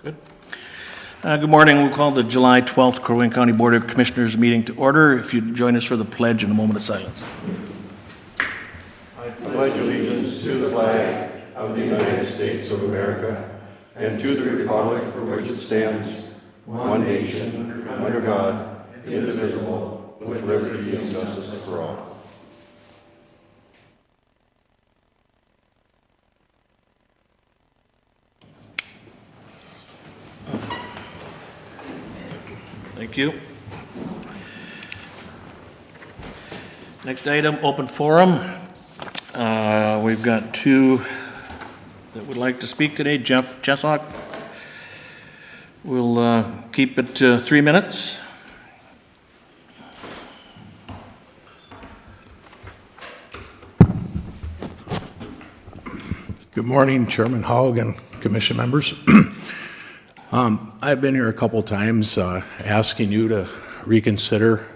Good. Good morning. We'll call the July 12th Crow Wing County Board of Commissioners meeting to order. If you'd join us for the pledge and a moment of silence. I pledge allegiance to the flag of the United States of America and to the republic for which it stands, one nation, under God, indivisible, with liberty and justice for all. Thank you. Next item, open forum. We've got two that would like to speak today. Jeff Chesak. We'll keep it to 3 minutes. Good morning, Chairman Haug and Commission members. I've been here a couple times asking you to reconsider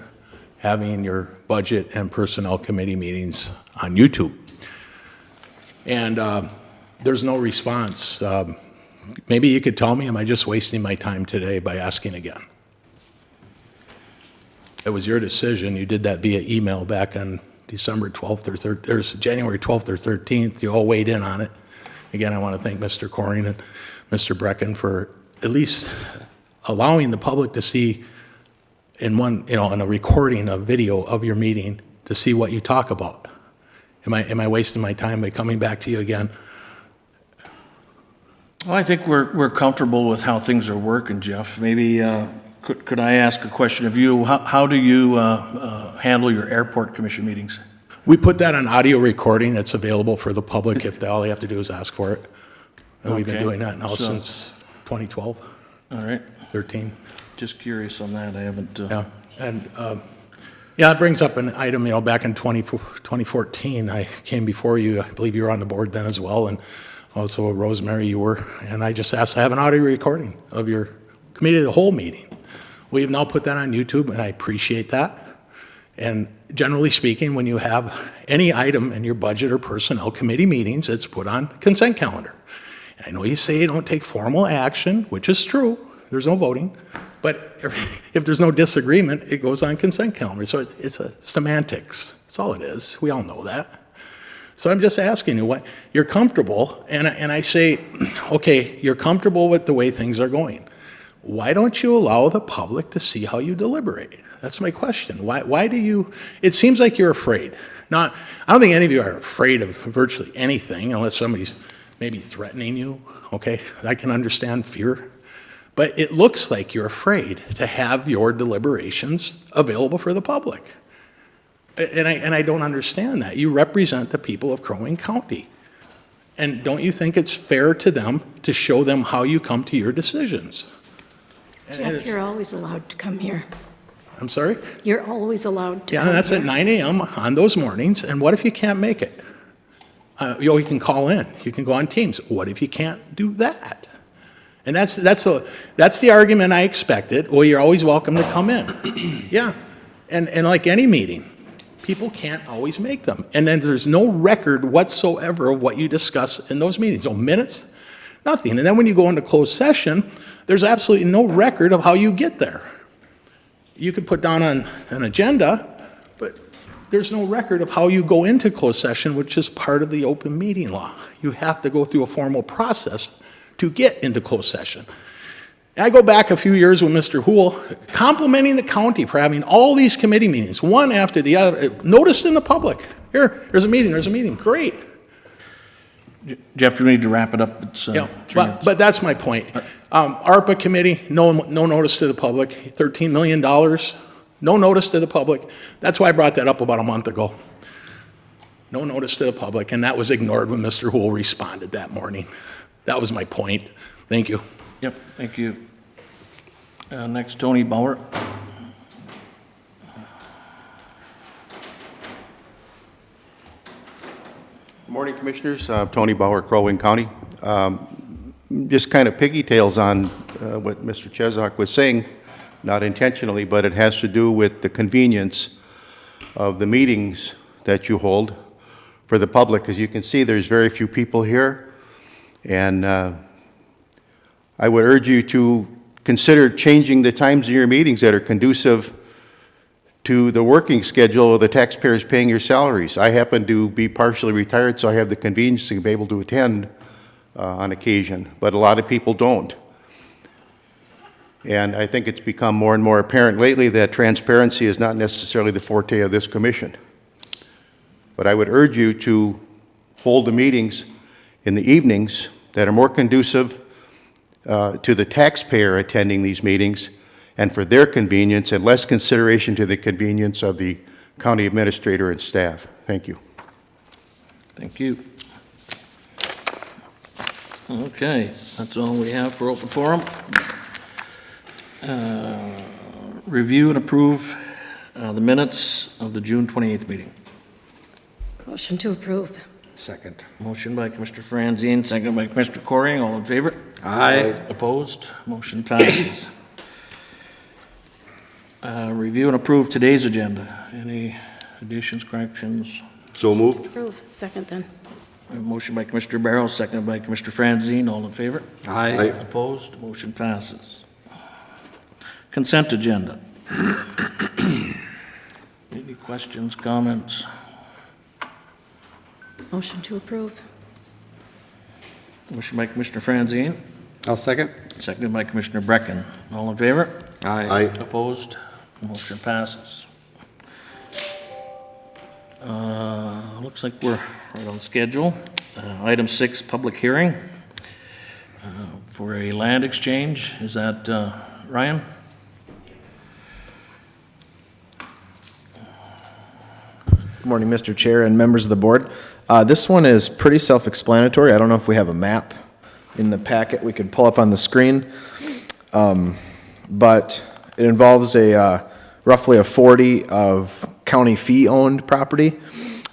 having your budget and personnel committee meetings on YouTube. And there's no response. Maybe you could tell me, am I just wasting my time today by asking again? It was your decision. You did that via email back on December 12th or January 12th or 13th. You all weighed in on it. Again, I want to thank Mr. Coring and Mr. Brecken for at least allowing the public to see in a recording, a video of your meeting, to see what you talk about. Am I wasting my time by coming back to you again? Well, I think we're comfortable with how things are working, Jeff. Maybe could I ask a question of you? How do you handle your airport commission meetings? We put that on audio recording. It's available for the public if all they have to do is ask for it. And we've been doing that now since 2012. All right. 13. Just curious on that. I haven't. Yeah. And it brings up an item, back in 2014, I came before you. I believe you were on the board then as well. And also Rosemary, you were. And I just asked to have an audio recording of your committee of the whole meeting. We've now put that on YouTube, and I appreciate that. And generally speaking, when you have any item in your budget or personnel committee meetings, it's put on consent calendar. And I know you say you don't take formal action, which is true. There's no voting. But if there's no disagreement, it goes on consent calendar. So it's a semantics. That's all it is. We all know that. So I'm just asking you what you're comfortable, and I say, okay, you're comfortable with the way things are going. Why don't you allow the public to see how you deliberate? That's my question. Why do you, it seems like you're afraid. I don't think any of you are afraid of virtually anything unless somebody's maybe threatening you, okay? I can understand fear. But it looks like you're afraid to have your deliberations available for the public. And I don't understand that. You represent the people of Crow Wing County. And don't you think it's fair to them to show them how you come to your decisions? Jeff, you're always allowed to come here. I'm sorry? You're always allowed to Yeah, come that's here. at 9 a.m. on those mornings. And what if you can't make it? You can call in. You can go on Teams. What if you can't do that? And that's the argument I expected. Well, you're always welcome to come in. Yeah. And like any meeting, people can't always make them. And then there's no record whatsoever of what you discuss in those meetings. No minutes, nothing. And then when you go into closed session, there's absolutely no record of how you get there. You could put down an agenda, but there's no record of how you go into closed session, which is part of the open meeting law. You have to go through a formal process to get into closed session. And I go back a few years with Mr. Houle, complimenting the county for having all these committee meetings, one after the other, noticed in the public. There's a meeting, great. Jeff, do we need to wrap it up? It's, but that's my point. ARPA committee, no notice to the public, $13 million, no notice to the public. That's why I brought that up about a month ago. No notice to the public, and that was ignored when Mr. Houle responded that morning. That was my point. Thank you. Yep, thank you. Next, Tony Bauer. Good morning, Commissioners. Tony Bauer, Crow Wing County. Just kind of piggytails on what Mr. Chesak was saying, not intentionally, but it has to do with the convenience of the meetings that you hold for the public. As you can see, there's very few people here, and I would urge you to consider changing the times of your meetings that are conducive to the working schedule of the taxpayers paying your salaries. I happen to be partially retired, so I have the convenience to be able to attend on occasion, but a lot of people don't. And I think it's become more and more apparent lately that transparency is not necessarily the forte of this commission. But I would urge you to hold the meetings in the evenings that are more conducive to the taxpayer attending these meetings and for their convenience, and less consideration to the convenience of the county administrator and staff. Thank you. Thank you. Okay, that's all we have for open forum. Review and approve the minutes of the June 28th meeting. Motion to approve. Second. Motion by Commissioner Franzine, second by Commissioner Coring. All in favor? Aye. Opposed? Motion passes. Review and approve today's agenda. Any additions, corrections? So moved. Approve. Second then. We have a motion by Commissioner Barrow, seconded by Commissioner Franzine. All in favor? Aye. Opposed? Motion passes. Consent agenda. Any questions, comments? Motion to approve. Motion by Commissioner Franzine, I'll second. seconded by Commissioner Brecken. All in favor? Aye. Opposed? Motion passes. Looks like we're right on schedule. Item 6, public hearing for a land exchange. Is that Ryan? Good morning, Mr. Chair and members of the board. This one is pretty self-explanatory. I don't know if we have a map in the packet we could pull up on the screen. But it involves roughly a 40 of county fee-owned property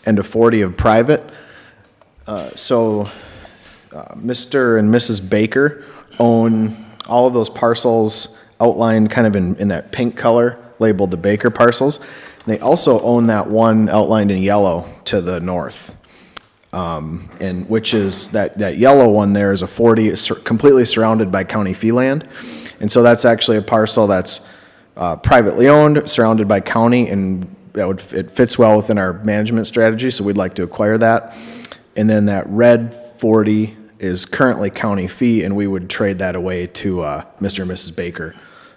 and a 40 of private. Mr. and Mrs. Baker own all of those parcels outlined kind of in that pink color, labeled the Baker parcels. And they also own that one outlined in yellow to the north. And which is that yellow one there is a 40, completely surrounded by county fee land. And so that's actually a parcel that's privately owned, surrounded by county, and it fits well within our management strategy, so we'd like to acquire that. And then that red 40 is currently county fee, and we would trade that away to Mr. and Mrs. Baker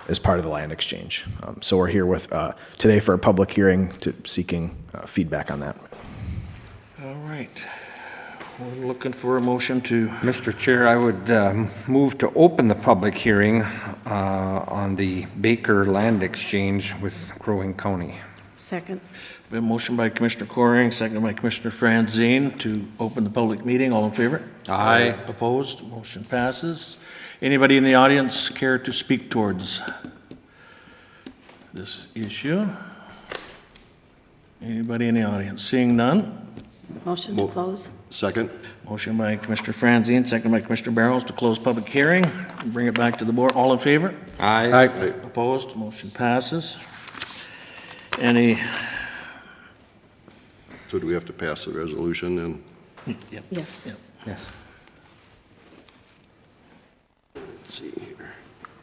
as part of the land exchange. So we're here with today for a public hearing seeking feedback on that. All right. We're looking for a motion to, Mr. Chair, I would move to open the public hearing on the Baker Land Exchange with Crow Wing County. Second. we have a motion by Commissioner Coring, seconded by Commissioner Franzine to open the public meeting. All in favor? Aye. Opposed? Motion passes. Anybody in the audience care to speak towards this issue? Anybody in the audience? Seeing none? Motion to close. Second. Motion by Commissioner Franzine, second by Commissioner Barrows to close public hearing and bring it back to the board. All in favor? Aye. Opposed? Motion passes. Any? So do we have to pass the resolution and? Yep. Yes. Yep. Yes. Let's see here.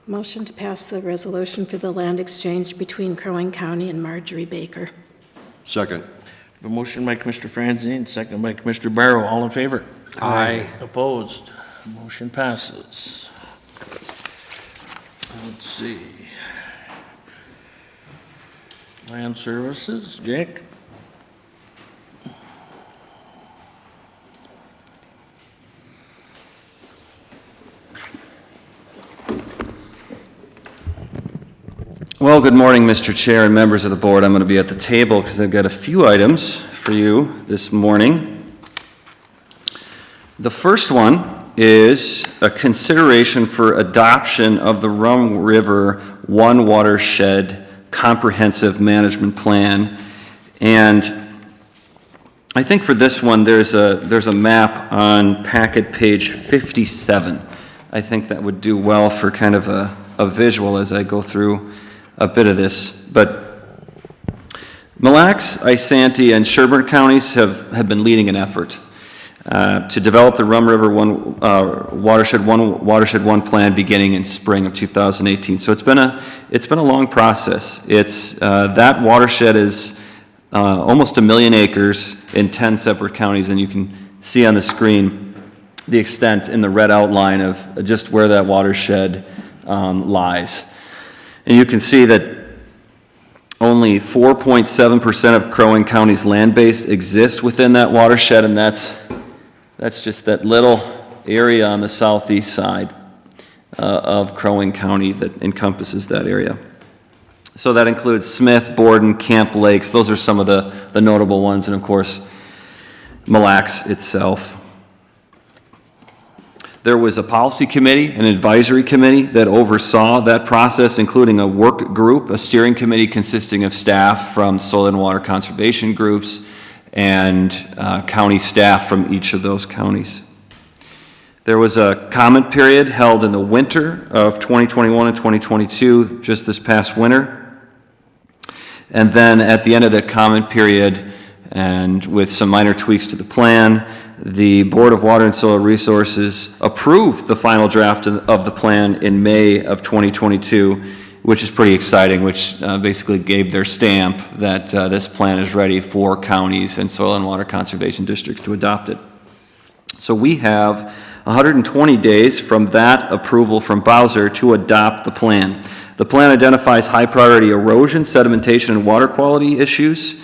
Motion to pass the resolution for the land exchange between Crow Wing County and Marjorie Baker. Second. A motion by Commissioner Franzine, second by Commissioner Barrow. All in favor? Aye. Opposed? Motion passes. Let's see. Land Services, Jake? Well, good morning, Mr. Chair and members of the board. I'm going to be at the table because I've got a few items for you this morning. The first one is a consideration for adoption of the Rum River One Watershed Comprehensive Management Plan. And I think for this one, there's a map on packet page 57. I think that would do well for kind of a visual as I go through a bit of this. But Mille Lacs, Isanti, and Sherburne counties have been leading an effort. to develop the Rum River Watershed 1 plan beginning in spring of 2018. So it's been a long process. That watershed is almost 1 million acres in 10 separate counties, and you can see on the screen the extent in the red outline of just where that watershed lies. And you can see that only 4.7% of Crow Wing County's land base exists within that watershed, and that's just that little area on the southeast side of Crow Wing County that encompasses that area. So that includes Smith, Borden, Camp Lakes. Those are some of the notable ones, and of course, Mille Lacs itself. There was a policy committee, an advisory committee that oversaw that process, including a work group, a steering committee consisting of staff from soil and water conservation groups and county staff from each of those counties. There was a comment period held in the winter of 2021 and 2022, just this past winter. And then at the end of that comment period, and with some minor tweaks to the plan, the Board of Water and Soil Resources approved the final draft of the plan in May of 2022, which is pretty exciting, which basically gave their stamp that this plan is ready for counties and soil and water conservation districts to adopt it. So we have 120 days from that approval from Bowser to adopt the plan. The plan identifies high-priority erosion, sedimentation, and water quality issues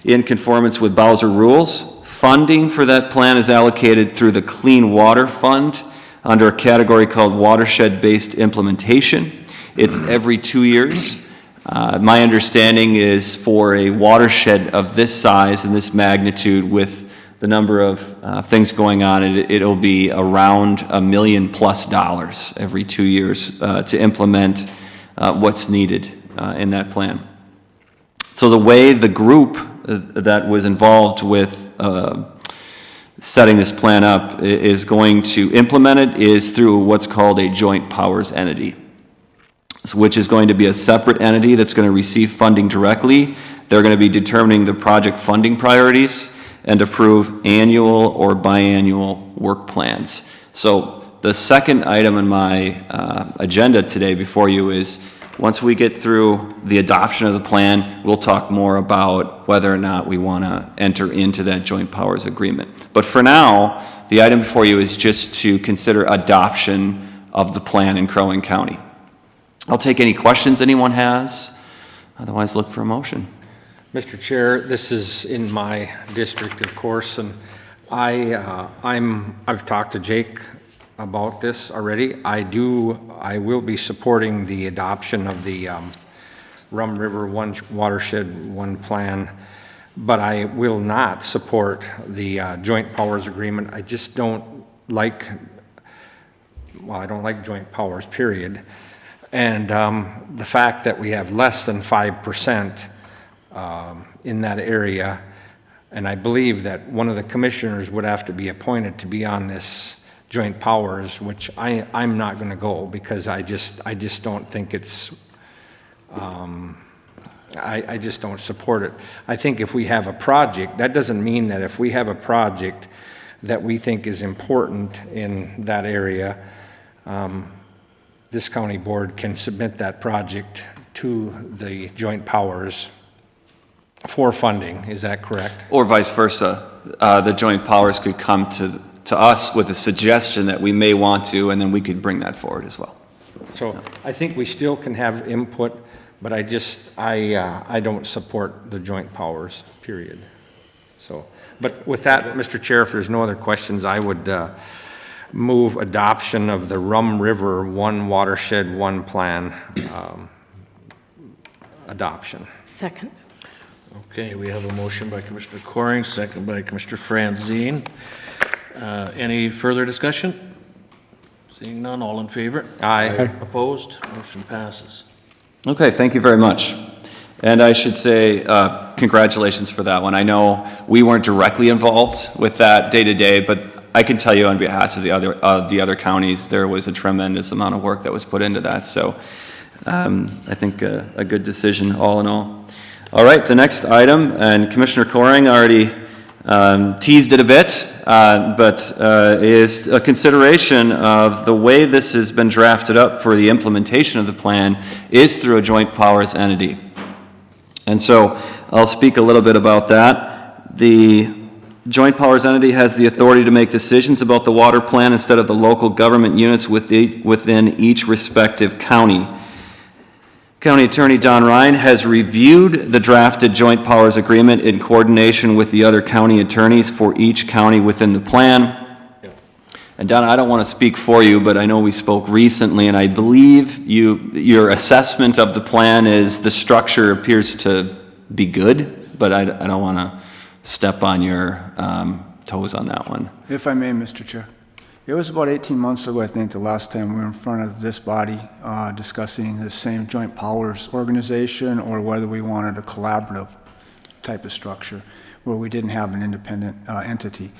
in conformance with Bowser rules. Funding for that plan is allocated through the Clean Water Fund under a category called Watershed-Based Implementation. It's every 2 years. My understanding is for a watershed of this size and this magnitude with the number of things going on, it'll be around $1 million+ every 2 years to implement what's needed in that plan. So the way the group that was involved with setting this plan up is going to implement it is through what's called a joint powers entity, which is going to be a separate entity that's going to receive funding directly. They're going to be determining the project funding priorities and approve annual or biannual work plans. So the second item in my agenda today before you is, once we get through the adoption of the plan, we'll talk more about whether or not we want to enter into that joint powers agreement. But for now, the item before you is just to consider adoption of the plan in Crow Wing County. I'll take any questions anyone has. Otherwise, look for a motion. Mr. Chair, this is in my district, of course, and I've talked to Jake about this already. I will be supporting the adoption of the Rum River Watershed 1 plan, but I will not support the joint powers agreement. I just don't like, I don't like joint powers, period. And the fact that we have less than 5% in that area, and I believe that one of the commissioners would have to be appointed to be on this joint powers, which I'm not going to go because I just don't think it's, I just don't support it. I think if we have a project, that doesn't mean that if we have a project that we think is important in that area, this county board can submit that project to the joint powers for funding. Is that correct? Or vice versa. The joint powers could come to us with a suggestion that we may want to, and then we could bring that forward as well. So I think we still can have input, but I don't support the joint powers, period. So, but with that, Mr. Chair, if there's no other questions, I would move adoption of the Rum River 1 Watershed 1 plan adoption. Second. Okay, we have a motion by Commissioner Coring, second by Commissioner Franzine. Any further discussion? Seeing none, all in favor? Aye. Opposed? Motion passes. Okay, thank you very much. And I should say, congratulations for that one. I know we weren't directly involved with that day to day, but I can tell you on behalf of the other counties, there was a tremendous amount of work that was put into that. So I think a good decision all in all. All right, the next item, and Commissioner Coring already teased it a bit, but is a consideration of the way this has been drafted up for the implementation of the plan is through a joint powers entity. And so I'll speak a little bit about that. The joint powers entity has the authority to make decisions about the water plan instead of the local government units within each respective county. County Attorney Don Ryan has reviewed the drafted joint powers agreement in coordination with the other county attorneys for each county within the plan. And Don, I don't want to speak for you, but I know we spoke recently, and I believe your assessment of the plan is the structure appears to be good, but I don't want to step on your toes on that one. If I may, Mr. Chair. It was about 18 months ago, I think, the last time we were in front of this body discussing the same joint powers organization, or whether we wanted a collaborative type of structure where we didn't have an independent entity.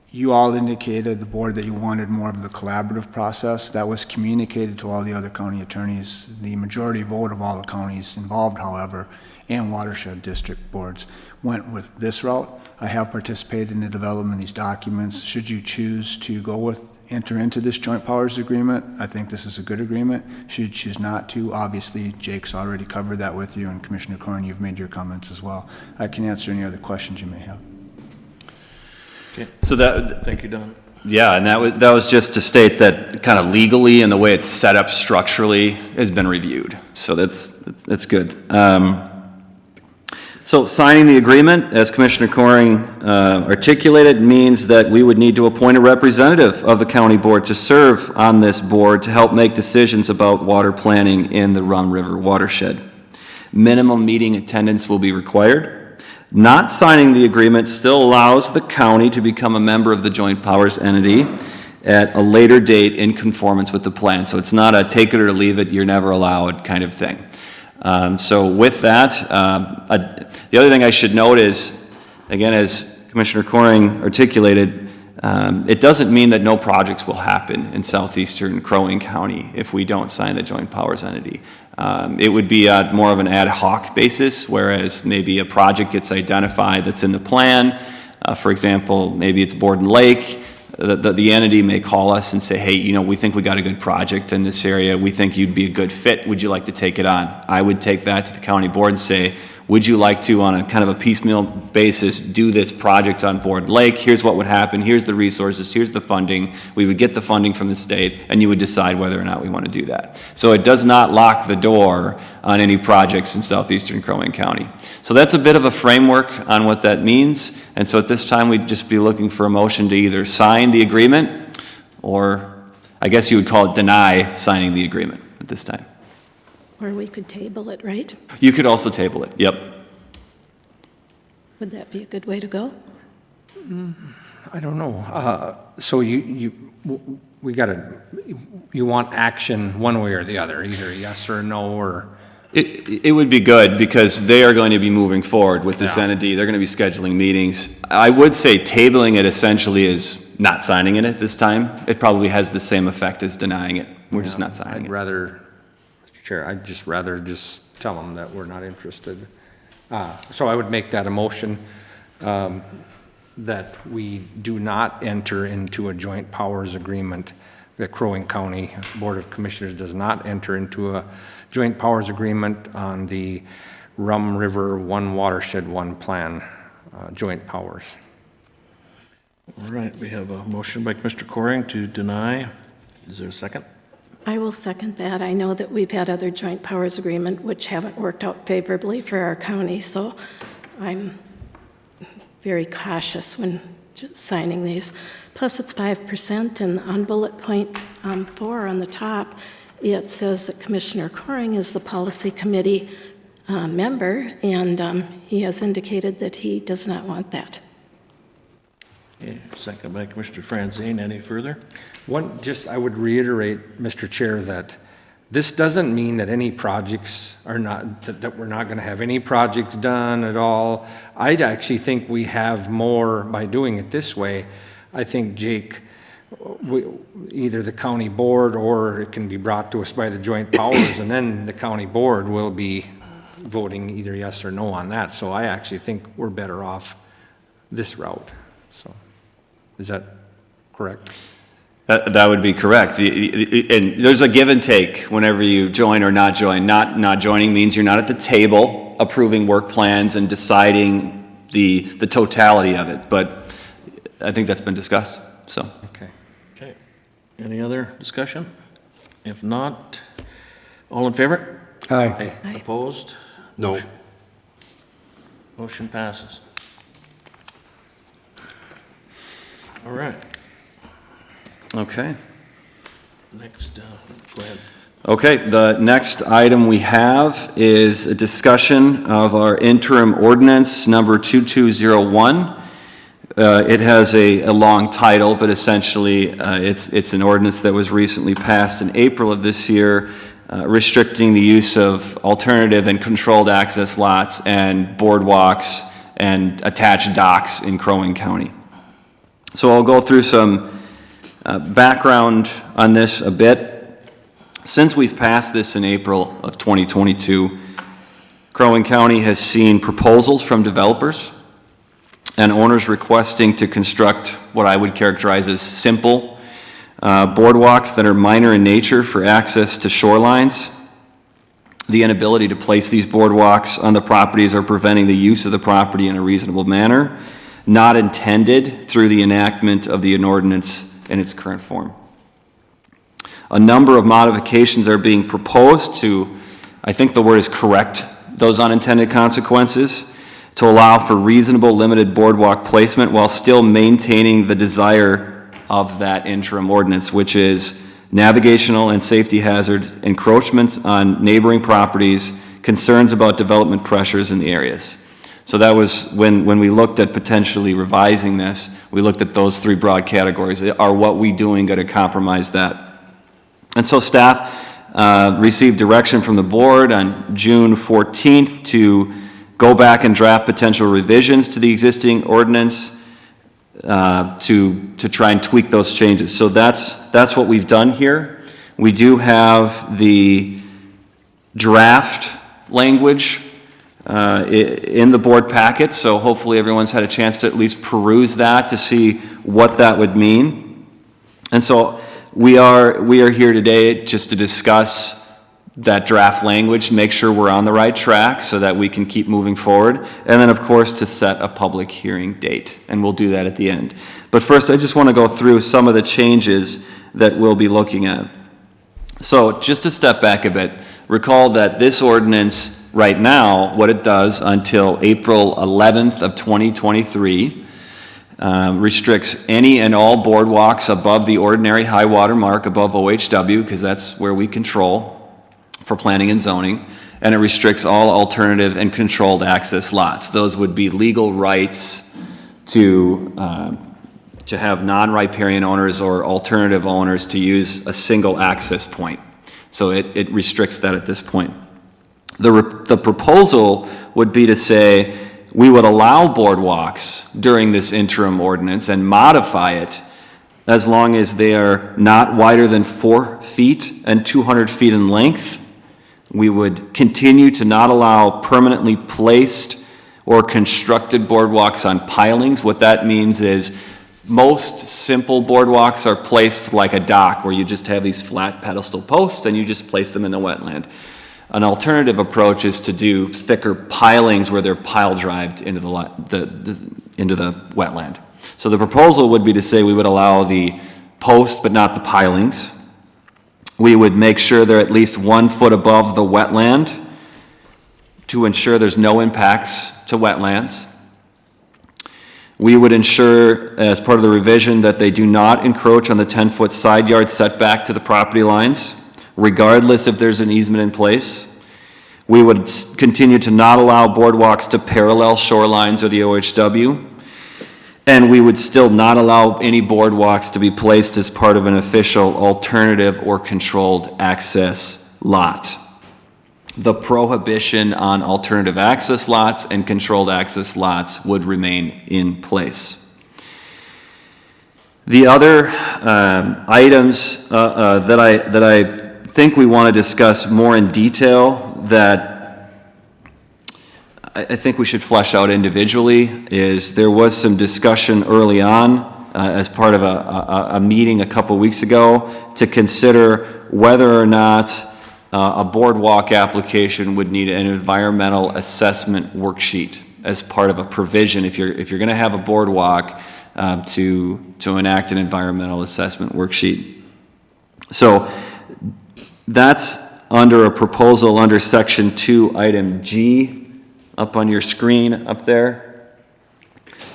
You all indicated, the board, that you wanted more of the collaborative process. That was communicated to all the other county attorneys. The majority vote of all the counties involved, however, and watershed district boards went with this route. I have participated in the development of these documents. Should you choose to enter into this joint powers agreement, I think this is a good agreement. Should you choose not to, obviously Jake's already covered that with you, and Commissioner Corn, you've made your comments as well. I can answer any other questions you may have. Okay. So Thank you, Don. yeah, and that was just to state that kind of legally and the way it's set up structurally has been reviewed. So that's good. So signing the agreement, as Commissioner Coring articulated, means that we would need to appoint a representative of the county board to serve on this board to help make decisions about water planning in the Rum River watershed. Minimum meeting attendance will be required. Not signing the agreement still allows the county to become a member of the joint powers entity at a later date in conformance with the plan. So it's not a take it or leave it, you're never allowed kind of thing. So with that, the other thing I should note is, again, as Commissioner Coring articulated, it doesn't mean that no projects will happen in southeastern Crow Wing County if we don't sign the joint powers entity. It would be more of an ad hoc basis, whereas maybe a project gets identified that's in the plan. For example, maybe it's Borden Lake. The entity may call us and say, hey, you know, we think we got a good project in this area. We think you'd be a good fit. Would you like to take it on? I would take that to the county board and say, would you like to, on a kind of a piecemeal basis, do this project on Borden Lake? Here's what would happen. Here's the resources. Here's the funding. We would get the funding from the state, and you would decide whether or not we want to do that. So it does not lock the door on any projects in southeastern Crow Wing County. So that's a bit of a framework on what that means. And so at this time, we'd just be looking for a motion to either sign the agreement, or I guess you would call it deny signing the agreement at this time. Or we could table it, right? You could also table it, yep. Would that be a good way to go? I don't know. So you want action one way or the other, either yes or no, or? It would be good, because they are going to be moving forward with this Yeah. entity. They're going to be scheduling meetings. I would say tabling it essentially is not signing it at this time. It probably has the same effect as denying it. We're just not signing I'd it. rather, Mr. Chair, I'd just rather just tell them that we're not interested. So I would make that a motion that we do not enter into a joint powers agreement. The Crow Wing County Board of Commissioners does not enter into a joint powers agreement on the Rum River One Watershed One Plan joint powers. All right, we have a motion by Commissioner Coring to deny. Is there a second? I will second that. I know that we've had other joint powers agreement which haven't worked out favorably for our county, so I'm very cautious when signing these. Plus, it's 5%, and on bullet point 4 on the top, it says that Commissioner Coring is the policy committee member, and he has indicated that he does not want that. Okay, second by Commissioner Franzine. Any further? I would reiterate, Mr. Chair, that this doesn't mean that any projects are not, that we're not going to have any projects done at all. I actually think we have more by doing it this way. I think, Jake, either the county board, or it can be brought to us by the joint powers, and then the county board will be voting either yes or no on that. So I actually think we're better off this route, so, is that correct? That would be correct. And there's a give and take whenever you join or not join. Not joining means you're not at the table approving work plans and deciding the totality of it, but I think that's been discussed, so. Okay. Okay. Any other discussion? If not, all in favor? Aye. Opposed? No. Motion passes. All right, Okay. next, go ahead. Okay, the next item we have is a discussion of our interim ordinance number 2201. It has a long title, but essentially it's an ordinance that was recently passed in April of this year, restricting the use of alternative and controlled access lots and boardwalks and attached docks in Crow Wing County. So I'll go through some background on this a bit. Since we've passed this in April of 2022, Crow Wing County has seen proposals from developers and owners requesting to construct what I would characterize as simple boardwalks that are minor in nature for access to shorelines. The inability to place these boardwalks on the properties are preventing the use of the property in a reasonable manner, not intended through the enactment of the ordinance in its current form. A number of modifications are being proposed to, I think the word is correct, those unintended consequences, to allow for reasonable limited boardwalk placement while still maintaining the desire of that interim ordinance, which is navigational and safety hazard encroachments on neighboring properties, concerns about development pressures in the areas. So that was when we looked at potentially revising this, we looked at those three broad categories. Are what we doing going to compromise that? And so staff received direction from the board on June 14th to go back and draft potential revisions to the existing ordinance to try and tweak those changes. So that's what we've done here. We do have the draft language in the board packet, so hopefully everyone's had a chance to at least peruse that to see what that would mean. And so we are here today just to discuss that draft language, make sure we're on the right track so that we can keep moving forward, and then of course to set a public hearing date, and we'll do that at the end. But first I just want to go through some of the changes that we'll be looking at. So just to step back a bit, recall that this ordinance right now, what it does until April 11th of 2023, restricts any and all boardwalks above the ordinary high water mark above OHW, because that's where we control for planning and zoning, and it restricts all alternative and controlled access lots. Those would be legal rights to have non-riparian owners or alternative owners to use a single access point. So it restricts that at this point. The proposal would be to say we would allow boardwalks during this interim ordinance and modify it as long as they are not wider than 4 feet and 200 feet in length. We would continue to not allow permanently placed or constructed boardwalks on pilings. What that means is most simple boardwalks are placed like a dock where you just have these flat pedestal posts and you just place them in the wetland. An alternative approach is to do thicker pilings where they're pile-drived into the wetland. So the proposal would be to say we would allow the posts but not the pilings. We would make sure they're at least 1 foot above the wetland to ensure there's no impacts to wetlands. We would ensure, as part of the revision, that they do not encroach on the 10-foot side yard setback to the property lines, regardless if there's an easement in place. We would continue to not allow boardwalks to parallel shorelines or the OHW. And we would still not allow any boardwalks to be placed as part of an official alternative or controlled access lot. The prohibition on alternative access lots and controlled access lots would remain in place. The other items that I think we want to discuss more in detail that I think we should flesh out individually is there was some discussion early on as part of a meeting a couple weeks ago to consider whether or not a boardwalk application would need an environmental assessment worksheet as part of a provision if you're going to have a boardwalk to enact an environmental assessment worksheet. So that's under a proposal under Section 2, Item G, up on your screen up there.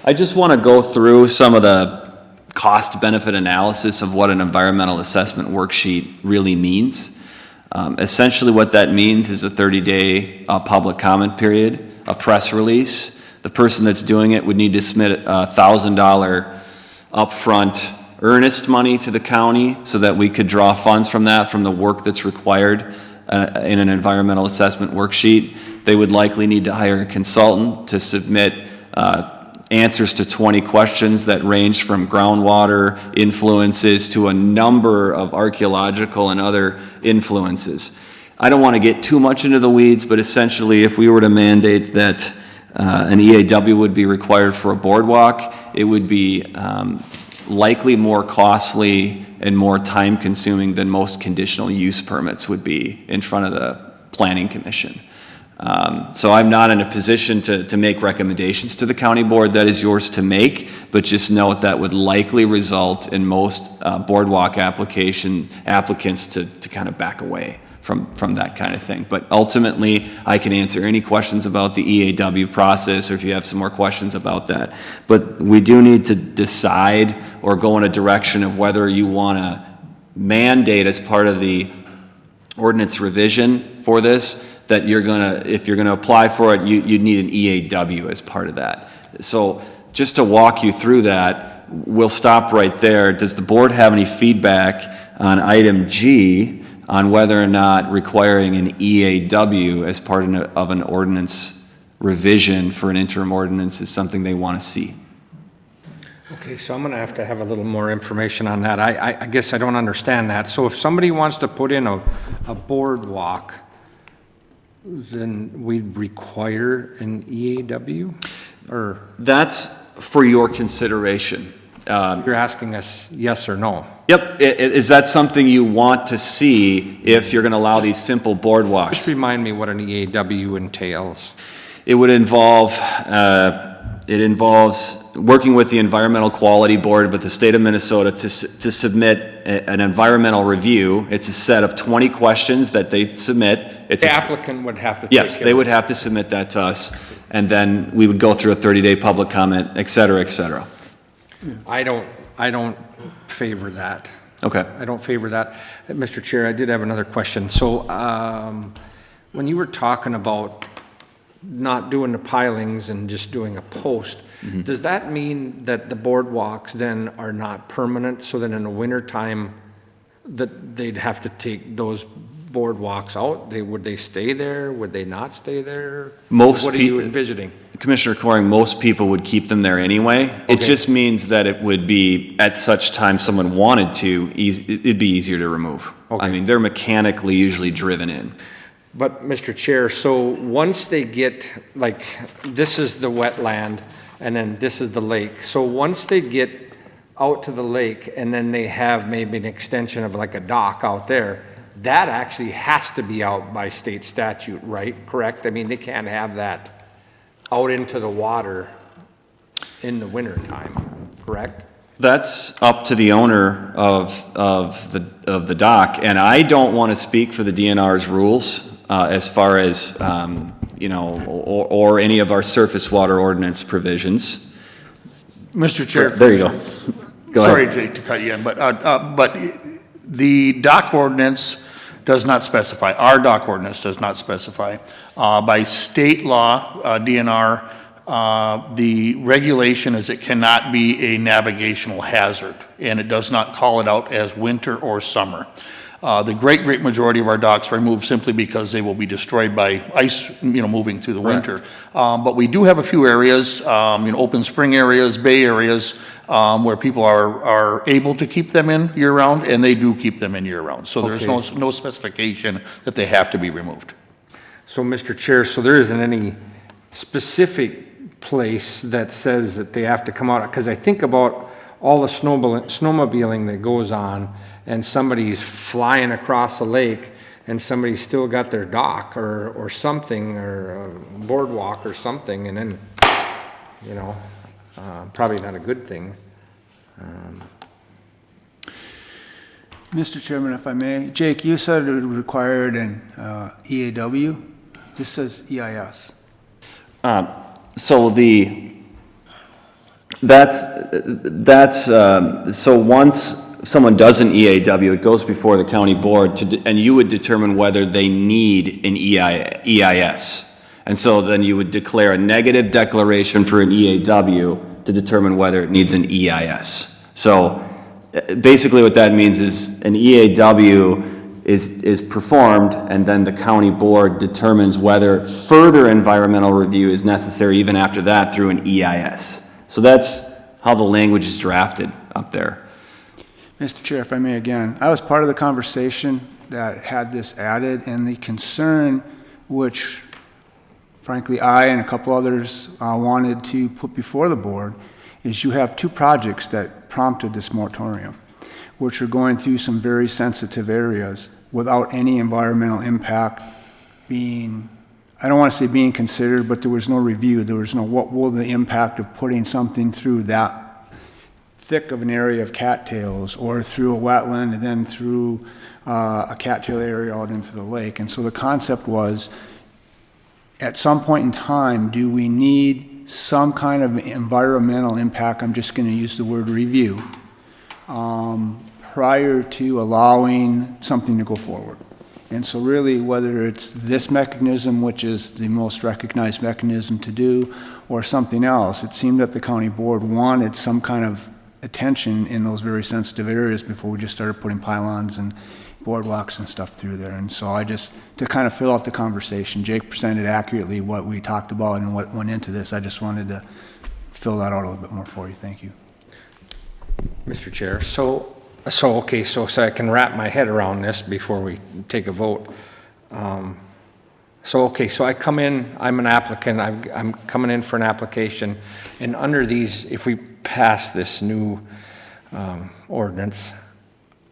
I just want to go through some of the cost-benefit analysis of what an environmental assessment worksheet really means. Essentially what that means is a 30-day public comment period, a press release. The person that's doing it would need to submit a $1,000 upfront earnest money to the county so that we could draw funds from that, from the work that's required in an environmental assessment worksheet. They would likely need to hire a consultant to submit answers to 20 questions that range from groundwater influences to a number of archaeological and other influences. I don't want to get too much into the weeds, but essentially if we were to mandate that an EAW would be required for a boardwalk, it would be likely more costly and more time-consuming than most conditional use permits would be in front of the Planning Commission. So I'm not in a position to make recommendations to the county board. That is yours to make, but just note that would likely result in most boardwalk applicants to kind of back away from that kind of thing. But ultimately, I can answer any questions about the EAW process or if you have some more questions about that. But we do need to decide or go in a direction of whether you want to mandate as part of the ordinance revision for this that if you're gonna apply for it, you'd need an EAW as part of that. So just to walk you through that, we'll stop right there. Does the board have any feedback on item G on whether or not requiring an EAW as part of an ordinance revision for an interim ordinance is something they want to see? Okay, so I'm going to have a little more information on that. I guess I don't understand that. So if somebody wants to put in a boardwalk, then we'd require an EAW? Or that's for your consideration. you're asking us yes or no? Yep. Is that something you want to see if you're going to allow these simple boardwalks? Just remind me what an EAW entails. It would involve, it involves working with the Environmental Quality Board with the state of Minnesota to submit an environmental review. It's a set of 20 questions that they submit. It's The applicant would have to take Yes, they would have to submit that to us, and then we would go through a 30-day public comment, et cetera, et cetera. I don't favor that. Okay. I don't favor that. Mr. Chair, I did have another question. So when you were talking about not doing the pilings and just doing a post, does that mean that the boardwalks then are not permanent, so that in the wintertime that they'd have to take those boardwalks out? Would they stay there? Would they not stay there? Most What are you envisioning? Commissioner Coring, most people would keep them there anyway. It Okay. just means that it would be, at such time someone wanted to, it'd be easier to remove. Okay. I mean, they're mechanically usually driven in. But, Mr. Chair, so once they get, like, this is the wetland, and then this is the lake. So once they get out to the lake, and then they have maybe an extension of like a dock out there, that actually has to be out by state statute, right? Correct? I mean, they can't have that out into the water in the wintertime, correct? That's up to the owner of the dock, and I don't want to speak for the DNR's rules as far as, or any of our surface water ordinance provisions. Mr. Chair. There you go. Go Sorry, ahead. Jake, to cut you in, but the dock ordinance does not specify, our dock ordinance does not specify. By state law, DNR, the regulation is it cannot be a navigational hazard, and it does not call it out as winter or summer. The great majority of our docks are removed simply because they will be destroyed by ice, moving through the winter. But we do have a few areas, open spring areas, bay areas, where people are able to keep them in year-round, and they do keep them in year-round. So there's Okay. no specification that they have to be removed. So, Mr. Chair, so there isn't any specific place that says that they have to come out, because I think about all the snowmobiling that goes on, and somebody's flying across the lake, and somebody's still got their dock or something, or a boardwalk or something, and then, you know, probably not a good thing. Mr. Chairman, if I may, Jake, you said it required an EAW. This says EIS. So so once someone does an EAW, it goes before the county board and you would determine whether they need an EIS. And so then you would declare a negative declaration for an EAW to determine whether it needs an EIS. So basically what that means is an EAW is performed, and then the county board determines whether further environmental review is necessary even after that through an EIS. So that's how the language is drafted up there. Mr. Chair, if I may again, I was part of the conversation that had this added, and the concern which frankly I and a couple others wanted to put before the board is you have two projects that prompted this moratorium, which are going through some very sensitive areas without any environmental impact being, I don't want to say being considered, but there was no review. There was no what will the impact of putting something through that thick of an area of cattails or through a wetland and then through a cattail area out into the lake. And so the concept was, at some point in time, do we need some kind of environmental impact, I'm just going to use the word review, prior to allowing something to go forward. And so really, whether it's this mechanism, which is the most recognized mechanism to do, or something else, it seemed that the county board wanted some kind of attention in those very sensitive areas before we just started putting pylons and boardwalks and stuff through there. And so I just, to kind of fill out the conversation, Jake presented accurately what we talked about and what went into this. I just wanted to fill that out a little bit more for you. Thank you. Mr. Chair, so I can wrap my head around this before we take a vote. So I come in, I'm an applicant, I'm coming in for an application, and under these, if we pass this new ordinance,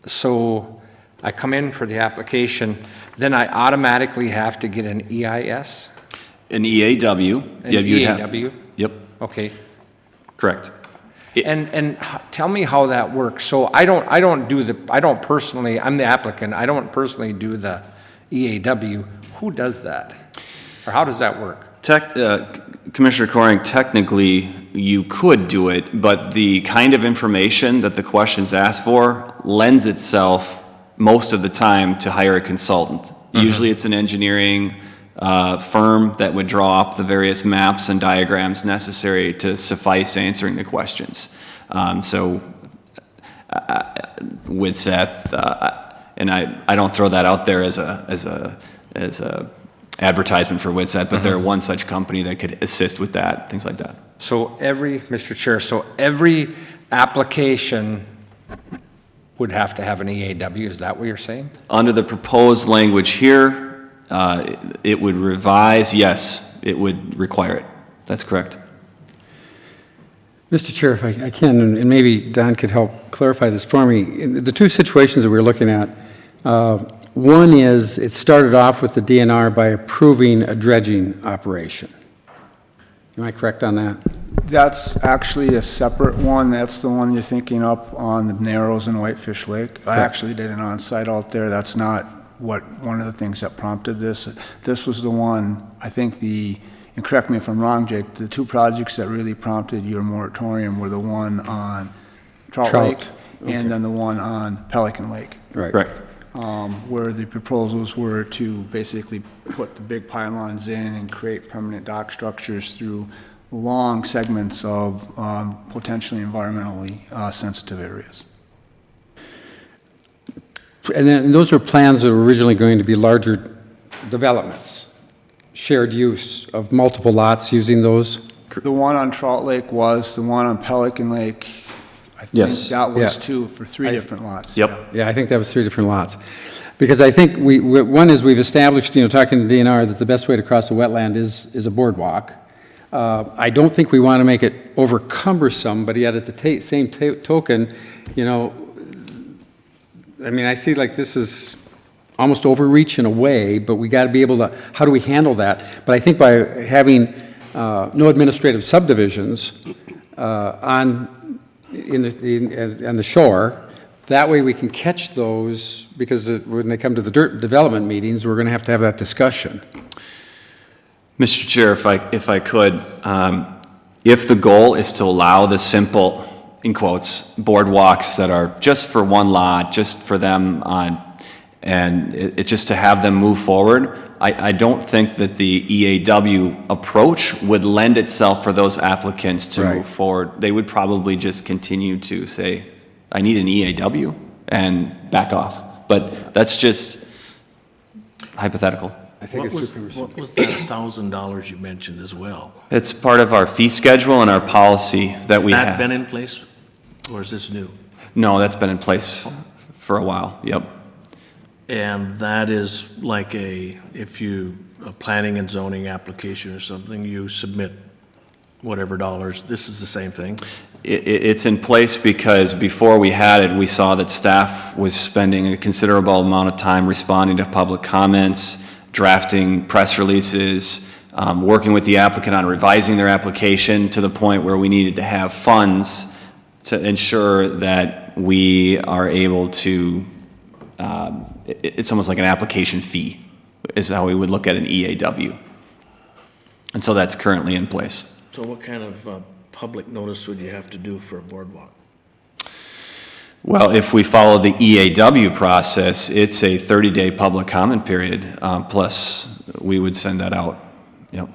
so I come in for the application, then I automatically have to get an EIS? An EAW. An EAW? Yep, Okay. correct. And tell me how that works. So I don't personally, I'm the applicant, I don't personally do the EAW. Who does that? Or how does that work? Commissioner Coring, technically you could do it, but the kind of information that the questions ask for lends itself most of the time to hire a consultant. Mm-hmm. Usually it's an engineering firm that would draw up the various maps and diagrams necessary to suffice answering the questions. With Seth, and I don't throw that out there as a advertisement for Witseth, but they're one such company that could assist with that, things like that. So Mr. Chair, every application would have to have an EAW, is that what you're saying? Under the proposed language here, it would revise, yes, it would require it. That's correct. Mr. Chair, if I can, and maybe Don could help clarify this for me. In the two situations that we're looking at, one is it started off with the DNR by approving a dredging operation. Am I correct on that? That's actually a separate one. That's the one you're thinking up on the Narrows and Whitefish Lake. I actually did an on-site out there. That's not one of the things that prompted this. This was the one, I think and correct me if I'm wrong, Jake, the two projects that really prompted your moratorium were the one on Trout Lake and then the one on Pelican Lake. Right. Correct. Where the proposals were to basically put the big pylons in and create permanent dock structures through long segments of potentially environmentally sensitive areas. And then those were plans that were originally going to be larger developments, shared use of multiple lots using those? The one on Trout Lake was, the one on Pelican Lake, I think Yes. that was Yeah. two for three different lots. Yep. Yeah, I think that was 3 different lots. Because I think one is we've established, talking to DNR, that the best way to cross a wetland is a boardwalk. I don't think we want to make it over cumbersome, but yet at the same token, you know, I mean, I see like this is almost overreach in a way, but we got to be able to, how do we handle that? But I think by having no administrative subdivisions on the shore, that way we can catch those, because when they come to the development meetings, we're going to have that discussion. Mr. Chair, if I could, if the goal is to allow the simple, in quotes, boardwalks that are just for one lot, just for them and just to have them move forward, I don't think that the EAW approach would lend itself for those applicants to move forward. They would probably just continue to say, I need an EAW, and back off. But that's just hypothetical. I think What was that $1,000 you mentioned as well? It's part of our fee schedule and our policy that we That have. been in place, or is this new? No, that's been in place for a while, yep. And that is like a planning and zoning application or something, you submit whatever dollars, this is the same thing? It's in place because before we had it, we saw that staff was spending a considerable amount of time responding to public comments, drafting press releases, working with the applicant on revising their application to the point where we needed to have funds to ensure that we are able to, it's almost like an application fee, is how we would look at an EAW. And so that's currently in place. So what kind of public notice would you have to do for a boardwalk? Well, if we follow the EAW process, it's a 30-day public comment period, plus we would send that out. Yep.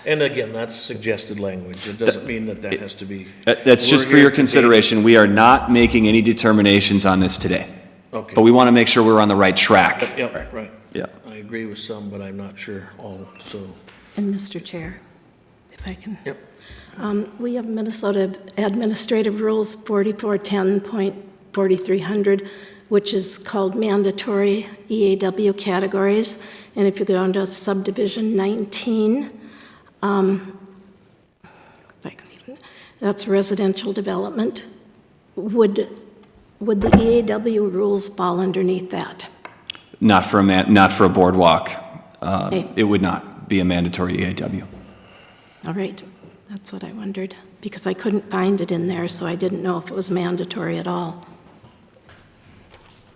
And again, that's suggested language. It doesn't mean that has to be. That's just for your consideration. We are not making any determinations on this today. Okay. But we want to make sure we're on the right track. Yep, right. Yeah. I agree with some, but I'm not sure all, so. And Mr. Chair, if I can. Yep. We have Minnesota Administrative Rules 4410.4300, which is called mandatory EAW categories. And if you go down to subdivision 19, that's residential development. Would the EAW rules fall underneath that? Not for a boardwalk. Okay. It would not be a mandatory EAW. All right, that's what I wondered, because I couldn't find it in there, so I didn't know if it was mandatory at all.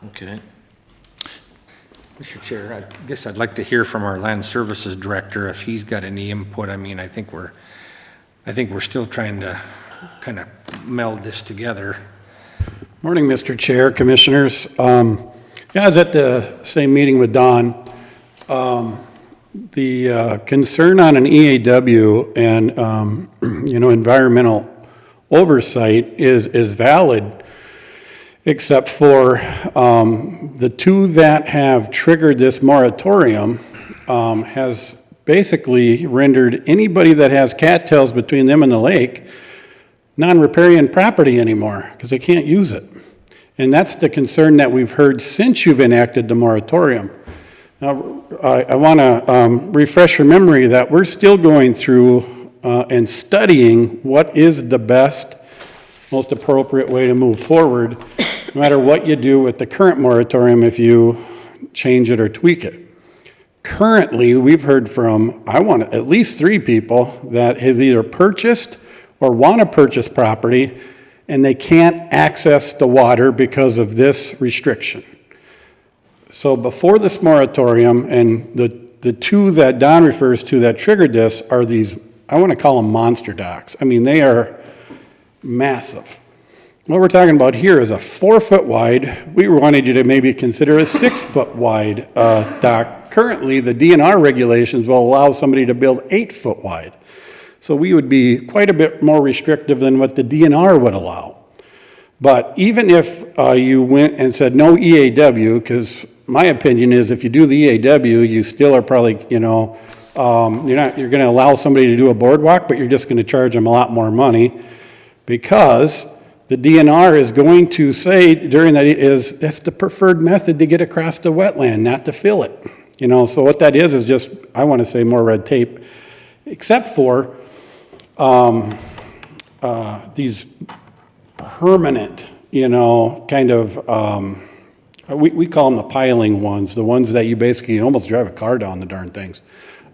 Okay. Mr. Chair, I guess I'd like to hear from our Land Services Director if he's got any input. I mean, I think we're still trying to kind of meld this together. Morning, Mr. Chair, Commissioners. I was at the same meeting with Don. The concern on an EAW and, environmental oversight is valid, except for the two that have triggered this moratorium has basically rendered anybody that has cattails between them and the lake non-riparian property anymore because they can't use it. And that's the concern that we've heard since you've enacted the moratorium. Now, I want to refresh your memory that we're still going through and studying what is the best, most appropriate way to move forward, no matter what you do with the current moratorium if you change it or tweak it. Currently, we've heard from, at least 3 people that have either purchased or want to purchase property, and they can't access the water because of this restriction. So before this moratorium, and the 2 that Don refers to that triggered this are these, I want to call them monster docks. I mean, they are massive. What we're talking about here is a 4-foot wide. We wanted you to maybe consider a 6-foot wide dock. Currently, the DNR regulations will allow somebody to build 8-foot wide. So we would be quite a bit more restrictive than what the DNR would allow. But even if you went and said no EAW, because my opinion is if you do the EAW, you still are probably, you're going to allow somebody to do a boardwalk, but you're just going to charge them a lot more money because the DNR is going to say during that that's the preferred method to get across the wetland, not to fill it. So what that is just, I want to say more red tape, except for these permanent, kind of, we call them the piling ones, the ones that you basically almost drive a car down the darn things.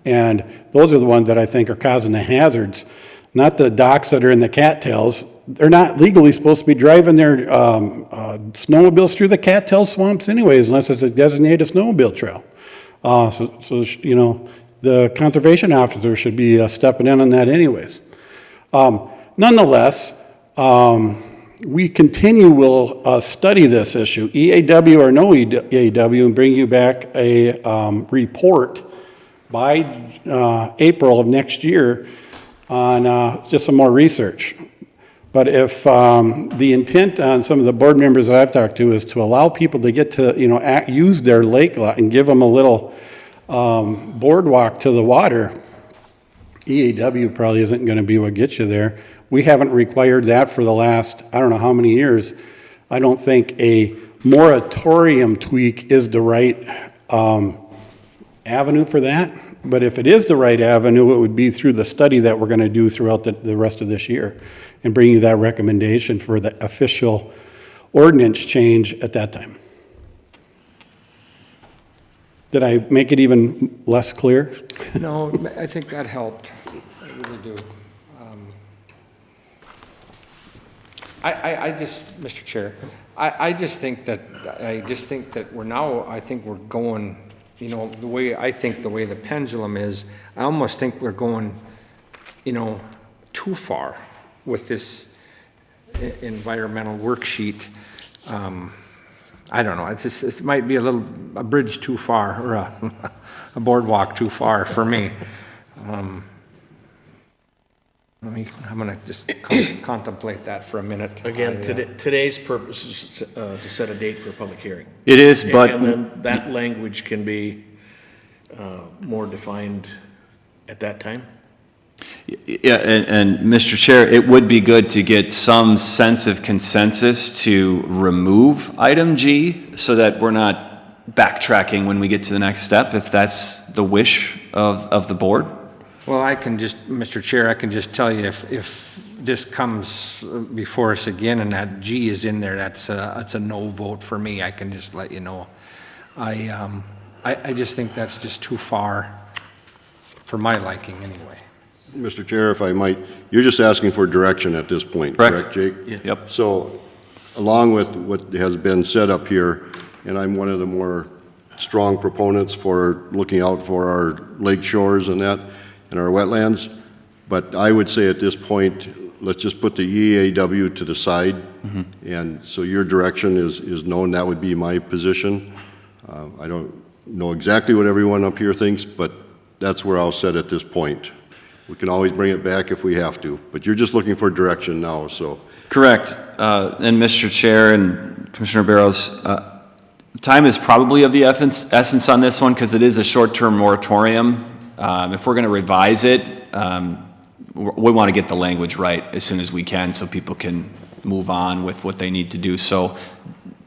And those are the ones that I think are causing the hazards, not the docks that are in the cattails. They're not legally supposed to be driving their snowmobiles through the cattail swamps anyways, unless it's a designated snowmobile trail. The conservation officer should be stepping in on that anyways. Nonetheless, we will study this issue, EAW or no EAW, and bring you back a report by April of next year on just some more research. But if the intent on some of the board members that I've talked to is to allow people to get to, use their lake lot and give them a little boardwalk to the water, EAW probably isn't going to be what gets you there. We haven't required that for the last, I don't know how many years. I don't think a moratorium tweak is the right avenue for that. But if it is the right avenue, it would be through the study that we're going to do throughout the rest of this year and bring you that recommendation for the official ordinance change at that time. Did I make it even less clear? No, I think that helped. I really do. I just, Mr. Chair, I just think that we're now, I think we're going, the way the pendulum is, I almost think we're going, too far with this environmental worksheet. I don't know, it might be a bridge too far, or a boardwalk too far for me. I'm going to just contemplate that for a minute. Again, today's purpose is to set a date for a public hearing. It is, but... And then that language can be more defined at that time? Yeah, and Mr. Chair, it would be good to get some sense of consensus to remove item G so that we're not backtracking when we get to the next step, if that's the wish of the board. Well, Mr. Chair, I can just tell you if this comes before us again and that G is in there, that's a no vote for me. I can just let you know. I just think that's just too far for my liking anyway. Mr. Chair, if I might, you're just asking for direction at this point, correct, Jake? Yeah. Yep. So, along with what has been said up here, and I'm one of the more strong proponents for looking out for our lake shores and that, and our wetlands, but I would say at this point, let's just put the EAW to the side, and so your direction is known. That would be my position. I don't know exactly what everyone up here thinks, but that's where I'll set at this point. We can always bring it back if we have to, but you're just looking for direction now, so. Correct. And Mr. Chair and Commissioner Barrows, time is probably of the essence on this one because it is a short-term moratorium. If we're going to revise it, we want to get the language right as soon as we can so people can move on with what they need to do. So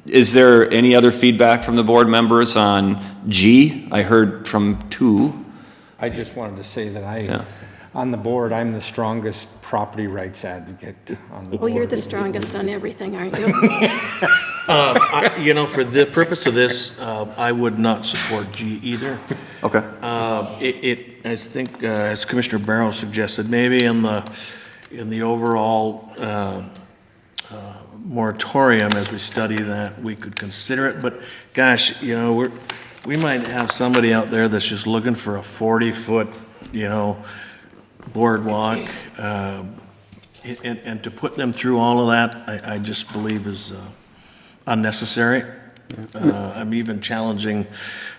is there any other feedback from the board members on G? I heard from 2. I just wanted to say that on the board, I'm the strongest property rights advocate on the board. Well, you're the strongest on everything, aren't you? For the purpose of this, I would not support G either. Okay. I think, as Commissioner Barrow suggested, maybe in the overall moratorium, as we study that, we could consider it. But gosh, we might have somebody out there that's just looking for a 40-foot, boardwalk, and to put them through all of that, I just believe is unnecessary. I'm even challenging,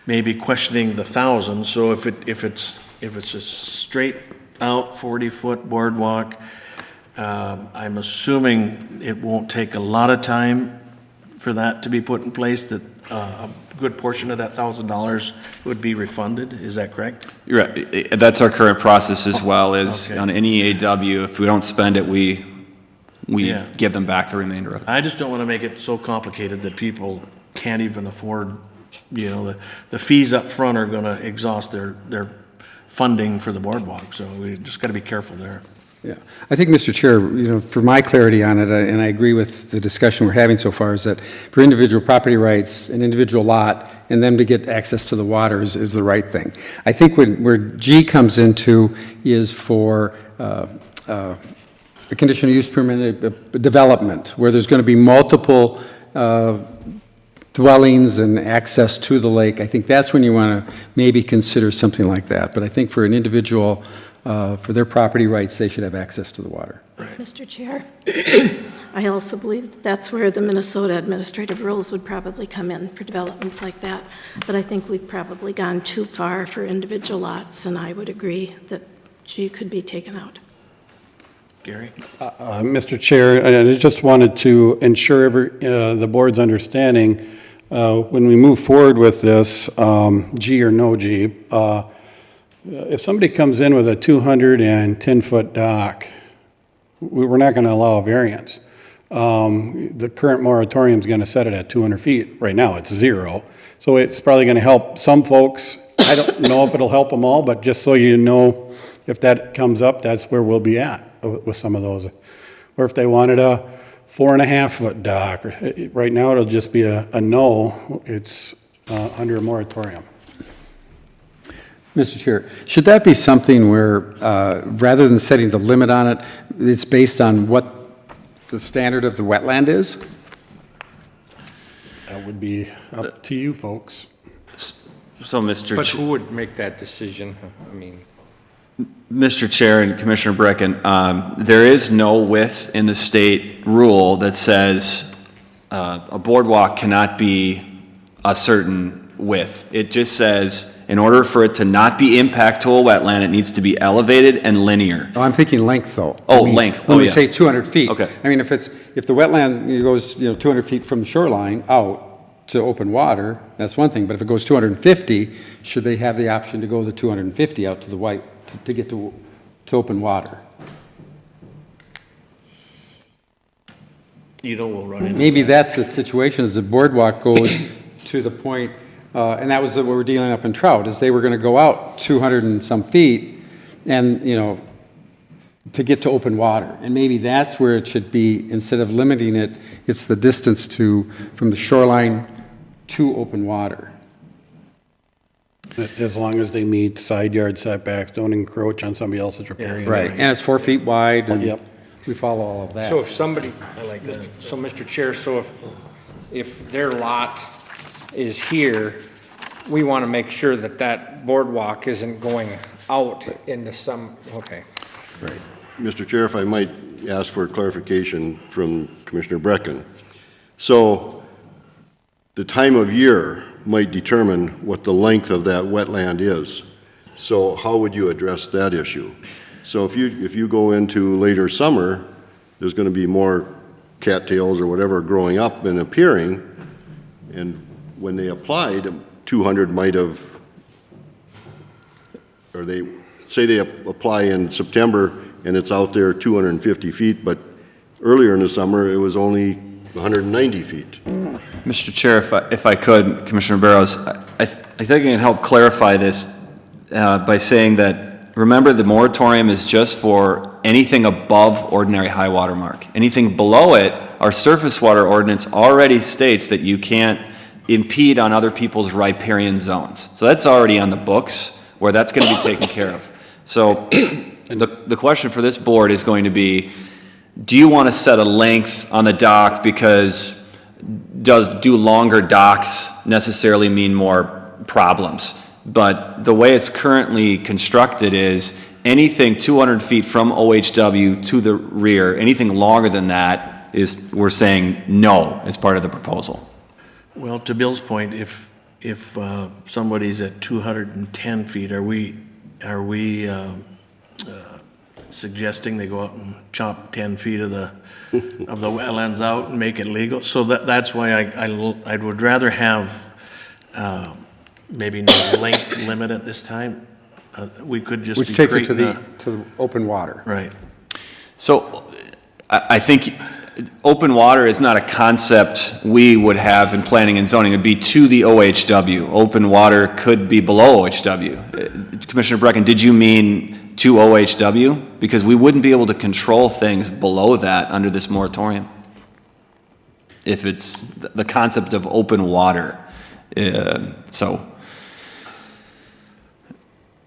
maybe questioning the 1,000. So if it's a straight out 40-foot boardwalk, I'm assuming it won't take a lot of time for that to be put in place, that a good portion of that $1,000 would be refunded. Is that correct? You're right. That's our current process as well, is Okay. on any AW, if we don't spend it, we give them back the remainder of it. I just don't want to make it so complicated that people can't even afford, the fees up front are going to exhaust their funding for the boardwalk. So we just got to be careful there. Yeah, I think, Mr. Chair, for my clarity on it, and I agree with the discussion we're having so far, is that for individual property rights, an individual lot, and them to get access to the water is the right thing. I think where G comes into is for a conditional use permit development, where there's going to be multiple dwellings and access to the lake. I think that's when you want to maybe consider something like that. But I think for an individual, for their property rights, they should have access to the water. Mr. Chair, I also believe that that's where the Minnesota administrative rules would probably come in for developments like that. But I think we've probably gone too far for individual lots, and I would agree that G could be taken out. Gary? Mr. Chair, I just wanted to ensure the board's understanding, when we move forward with this, G or no G, if somebody comes in with a 210-foot dock, we're not going to allow a variance. The current moratorium is going to set it at 200 feet. Right now, it's 0. So it's probably going to help some folks. I don't know if it'll help them all, but just so you know, if that comes up, that's where we'll be at with some of those. Or if they wanted a 4.5-foot dock, right now it'll just be a no. It's under a moratorium. Mr. Chair, should that be something where, rather than setting the limit on it, it's based on what the standard of the wetland is? That would be up to you folks. So, But who would make that decision? I mean, Mr. Chair and Commissioner Brecken, there is no width in the state rule that says a boardwalk cannot be a certain width. It just says, in order for it to not be impact to a wetland, it needs to be elevated and linear. Oh, I'm thinking length, though. Oh, I mean, length. When Oh, we yeah. say 200 feet. Okay. I mean, if the wetland goes, 200 feet from the shoreline out to open water, that's one thing. But if it goes 250, should they have the option to go the 250 out to the white, to get to open water? We'll run into Maybe that's the situation, as the boardwalk goes to the point, and that was what we're dealing up in Trout, is they were going to go out 200 and some feet and, to get to open water. And maybe that's where it should be, instead of limiting it, it's the distance from the shoreline to open water. As long as they meet side yard setbacks, don't encroach on somebody else's riparian. Right, and it's 4 feet wide, and Yep. we follow all of that. so if somebody, I like that. So, Mr. Chair, so if their lot is here, we want to make sure that that boardwalk isn't going out into some, okay. Right. Mr. Chair, if I might ask for clarification from Commissioner Brecken. So the time of year might determine what the length of that wetland is. So how would you address that issue? So if you go into later summer, there's going to be more cattails or whatever growing up and appearing, and when they applied, 200 might have, or they say they apply in September and it's out there 250 feet, but earlier in the summer it was only 190 feet. Mr. Chair, if I could, Commissioner Barrows, I think I can help clarify this by saying that, remember, the moratorium is just for anything above ordinary high water mark. Anything below it, our surface water ordinance already states that you can't impede on other people's riparian zones. So that's already on the books, where that's going to be taken care of. So the question for this board is going to be, do you want to set a length on the dock, because do longer docks necessarily mean more problems? But the way it's currently constructed is anything 200 feet from OHW to the rear, anything longer than that we're saying no as part of the proposal. Well, to Bill's point, if somebody's at 210 feet, are we suggesting they go out and chop 10 feet of the wetlands out and make it legal? So that's why I would rather have maybe no length limit at this time. We could just Which be takes it to creating the open water. right. So I think open water is not a concept we would have in planning and zoning. It'd be to the OHW. Open water could be below OHW. Commissioner Brecken, did you mean to OHW, because we wouldn't be able to control things below that under this moratorium. If it's the concept of open water. So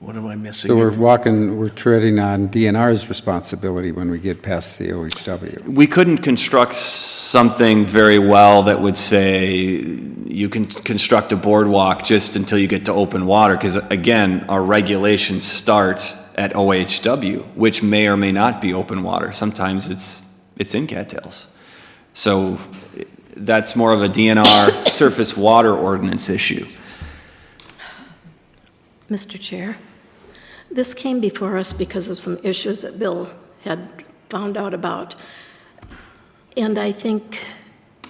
What am I missing? So we're treading on DNR's responsibility when we get past the OHW. we couldn't construct something very well that would say you can construct a boardwalk just until you get to open water, because again, our regulations start at OHW, which may or may not be open water. Sometimes it's in cattails. So that's more of a DNR surface water ordinance issue. Mr. Chair, this came before us because of some issues that Bill had found out about. And I think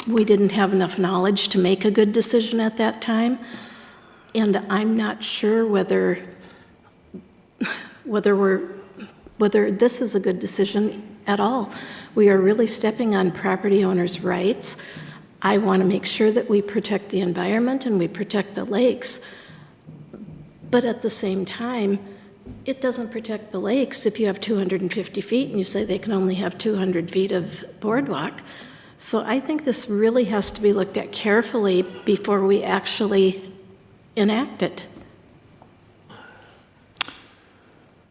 we didn't have enough knowledge to make a good decision at that time. And I'm not sure whether this is a good decision at all. We are really stepping on property owners' rights. I want to make sure that we protect the environment and we protect the lakes. But at the same time, it doesn't protect the lakes if you have 250 feet and you say they can only have 200 feet of boardwalk. So I think this really has to be looked at carefully before we actually enact it.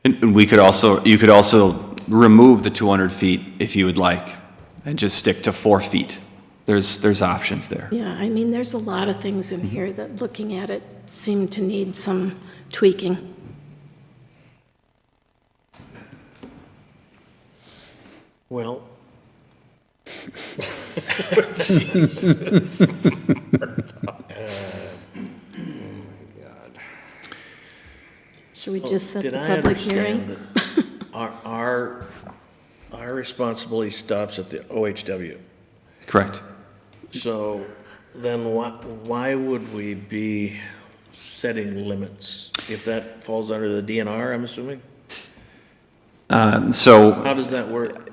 And you could also remove the 200 feet if you would like, and just stick to 4 feet. There's options there. Yeah, I mean, there's a lot of things in here that, looking at it, seem to need some tweaking. Well. Should we just set Did the I public understand hearing? that our responsibility stops at the OHW? Correct. So then why would we be setting limits if that falls under the DNR, I'm assuming? So How does that work?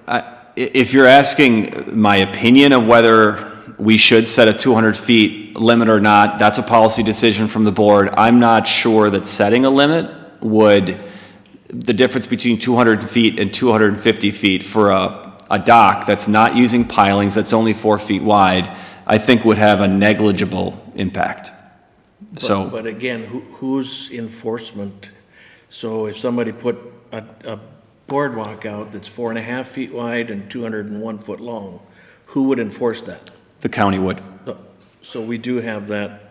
if you're asking my opinion of whether we should set a 200 feet limit or not, that's a policy decision from the board. I'm not sure that setting a limit the difference between 200 feet and 250 feet for a dock that's not using pilings, that's only 4 feet wide, I think would have a negligible impact. But again, whose enforcement? So if somebody put a boardwalk out that's 4.5 feet wide and 201 foot long, who would enforce that? The county would. So we do have that.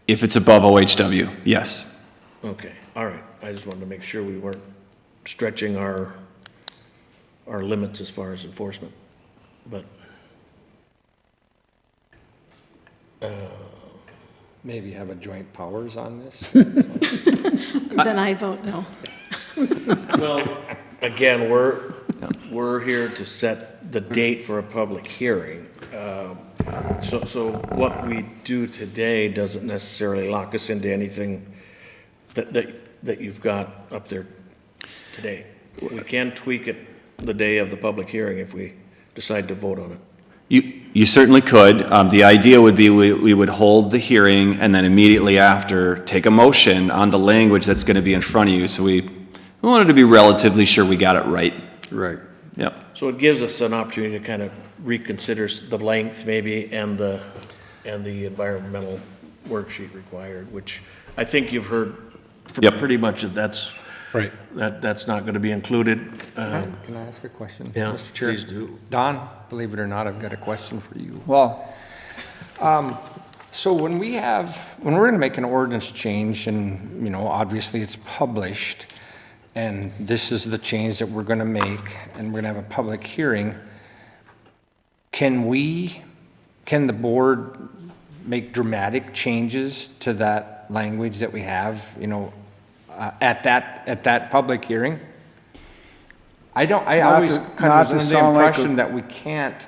If it's above OHW, yes. Okay, all right. I just wanted to make sure we weren't stretching our limits as far as enforcement, but. Maybe have a joint powers on this? Then I vote no. Well, again, we're here to set the date for a public hearing. So what we do today doesn't necessarily lock us into anything that you've got up there today. We can tweak it the day of the public hearing if we decide to vote on it. You certainly could. The idea would be we would hold the hearing and then immediately after take a motion on the language that's going to be in front of you. So we wanted to be relatively sure we got it right. Right. Yep. So it gives us an opportunity to kind of reconsider the length maybe and the environmental worksheet required, which I think you've heard Yep. pretty much that's Right. that's not going to be included. Can I ask a question? Yeah, Mr. Chair? please do. Don, believe it or not, I've got a question for you. Well, So when we're going to make an ordinance change and, obviously it's published and this is the change that we're going to make and we're going to have a public hearing, can the board make dramatic changes to that language that we have, at that public hearing? I always kind of was under the impression that we can't.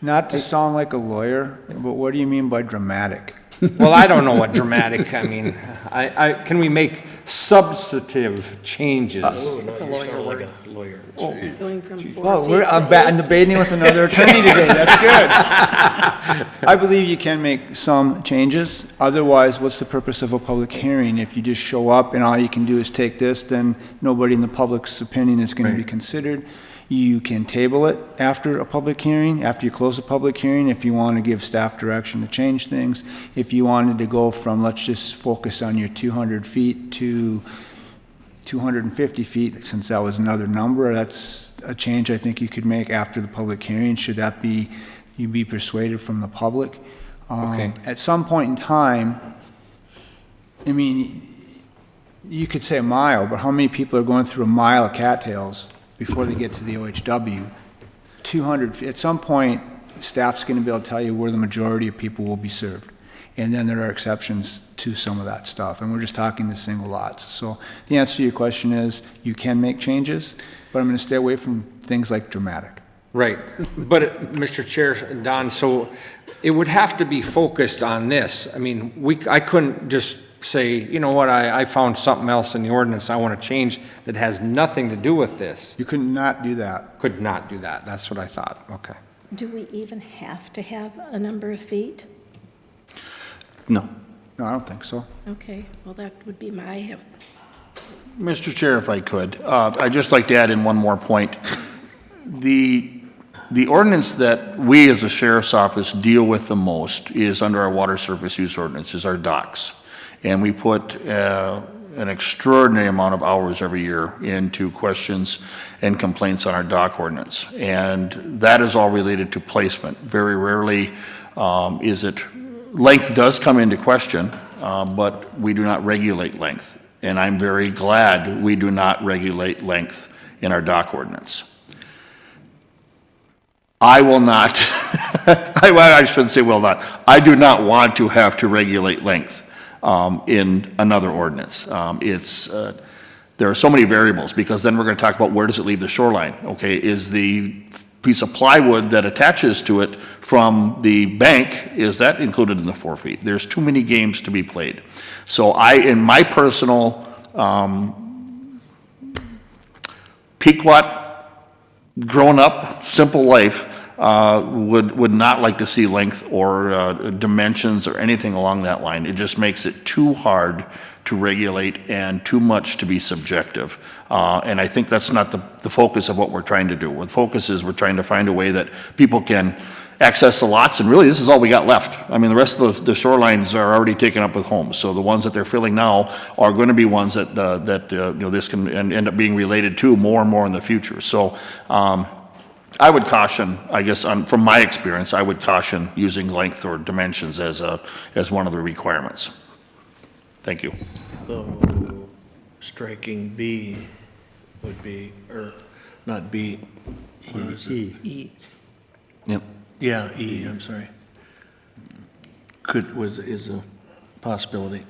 not to sound like a lawyer, but what do you mean by dramatic? Well, I don't know what dramatic, can we make substantive changes. It's a lawyer. Like a lawyer. Going from 4 Well, feet to I'm debating with another attorney today, that's good. I believe you can make some changes, otherwise, what's the purpose of a public hearing? If you just show up and all you can do is take this, then nobody in the public's opinion is going to be considered. You can table it after a public hearing, after you close the public hearing, if you want to give staff direction to change things. If you wanted to go from, let's just focus on your 200 feet to 250 feet, since that was another number, that's a change I think you could make after the public hearing, should that be, you be persuaded from the public. Okay. At some point in time, I mean, you could say a mile, but how many people are going through a mile of cattails before they get to the OHW? 200 feet, at some point, staff's going to be able to tell you where the majority of people will be served. And then there are exceptions to some of that stuff, and we're just talking the single lots. So the answer to your question is, you can make changes, but I'm going to stay away from things like dramatic. Right, but Mr. Chair, Don, so it would have to be focused on this. I mean, I couldn't just say, you know what, I found something else in the ordinance I want to change that has nothing to do with this. You could not do that. Could not do that, that's what I thought, okay. Do we even have to have a number of feet? No. No, I don't think so. Okay, well, that would be my, Mr. Chair, if I could, I'd just like to add in one more point. The ordinance that we as the Sheriff's Office deal with the most is under our water surface use ordinance, is our docks. And we put an extraordinary amount of hours every year into questions and complaints on our dock ordinance. And that is all related to placement. Very rarely length does come into question, but we do not regulate length. And I'm very glad we do not regulate length in our dock ordinance. I will not, I shouldn't say will not, I do not want to have to regulate length in another ordinance. There are so many variables, because then we're going to talk about where does it leave the shoreline, okay? Is the piece of plywood that attaches to it from the bank, is that included in the 4 feet? There's too many games to be played. So in my personal Pequot, grown up, simple life, would not like to see length or dimensions or anything along that line. It just makes it too hard to regulate and too much to be subjective. And I think that's not the focus of what we're trying to do. The focus is we're trying to find a way that people can access the lots, and really this is all we got left. I mean, the rest of the shorelines are already taken up with homes, so the ones that they're filling now are going to be ones that this can end up being related to more and more in the future. So I would caution, I guess, from my experience, I would caution using length or dimensions as one of the requirements. Thank you. So striking B would be, or not B, what is it? E. Yep. Yeah, E, I'm sorry. Is a possibility.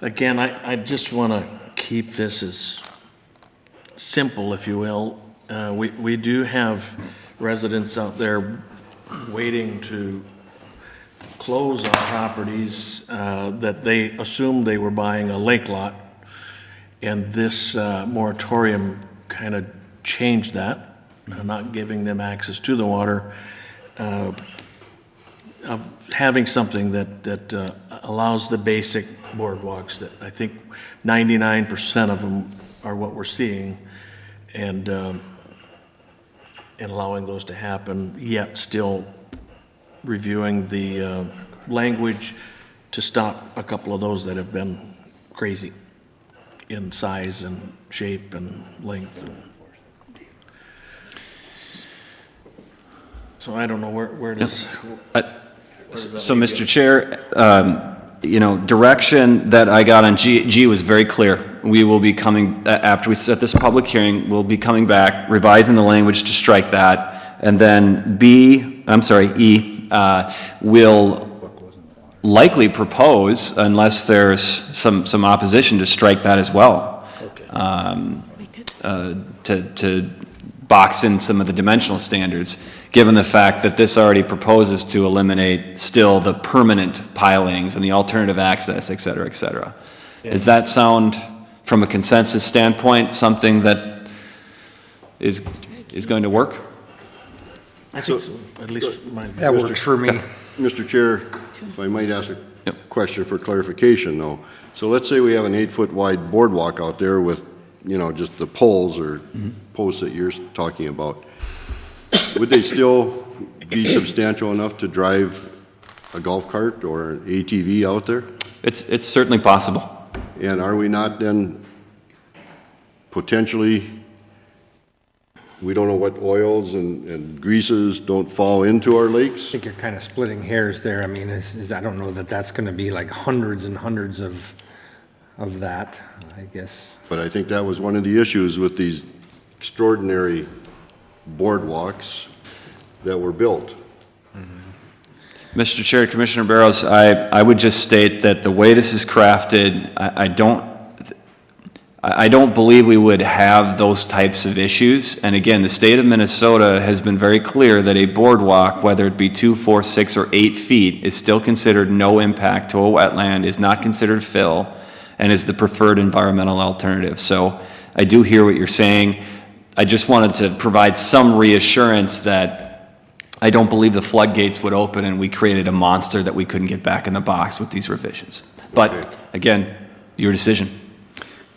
Again, I just want to keep this as simple, if you will. We do have residents out there waiting to close on properties that they assumed they were buying a lake lot, and this moratorium kind of changed that, not giving them access to the water, of having something that allows the basic boardwalks that I think 99% of them are what we're seeing, and allowing those to happen, yet still reviewing the language to stop a couple of those that have been crazy in size and shape and length. So I don't know where does. So, Mr. Chair, direction that I got on G was very clear. We will be coming, after we set this public hearing, we'll be coming back, revising the language to strike that, and then E, will likely propose, unless there's some opposition, to strike that as well. To box in some of the dimensional standards, given the fact that this already proposes to eliminate still the permanent pilings and the alternative access, et cetera, et cetera. Does that sound, from a consensus standpoint, something that is going to work? I think so, at least mine. That works for me. Mr. Chair, if I might ask a question for clarification, though. So let's say we have an 8-foot wide boardwalk out there with, you know, just the poles or posts that you're talking about. Would they still be substantial enough to drive a golf cart or an ATV out there? It's certainly possible. And are we not then potentially, we don't know what oils and greases don't fall into our I lakes? think you're kind of splitting hairs there. I mean, I don't know that that's going to be like hundreds and hundreds of that, I guess. But I think that was one of the issues with these extraordinary boardwalks that were built. Mr. Chair, Commissioner Barrows, I would just state that the way this is crafted, I don't believe we would have those types of issues. And again, the state of Minnesota has been very clear that a boardwalk, whether it be 2, 4, 6, or 8 feet, is still considered no impact to a wetland, is not considered fill, and is the preferred environmental alternative. So I do hear what you're saying. I just wanted to provide some reassurance that I don't believe the floodgates would open and we created a monster that we couldn't get back in the box with these revisions. But again, your decision.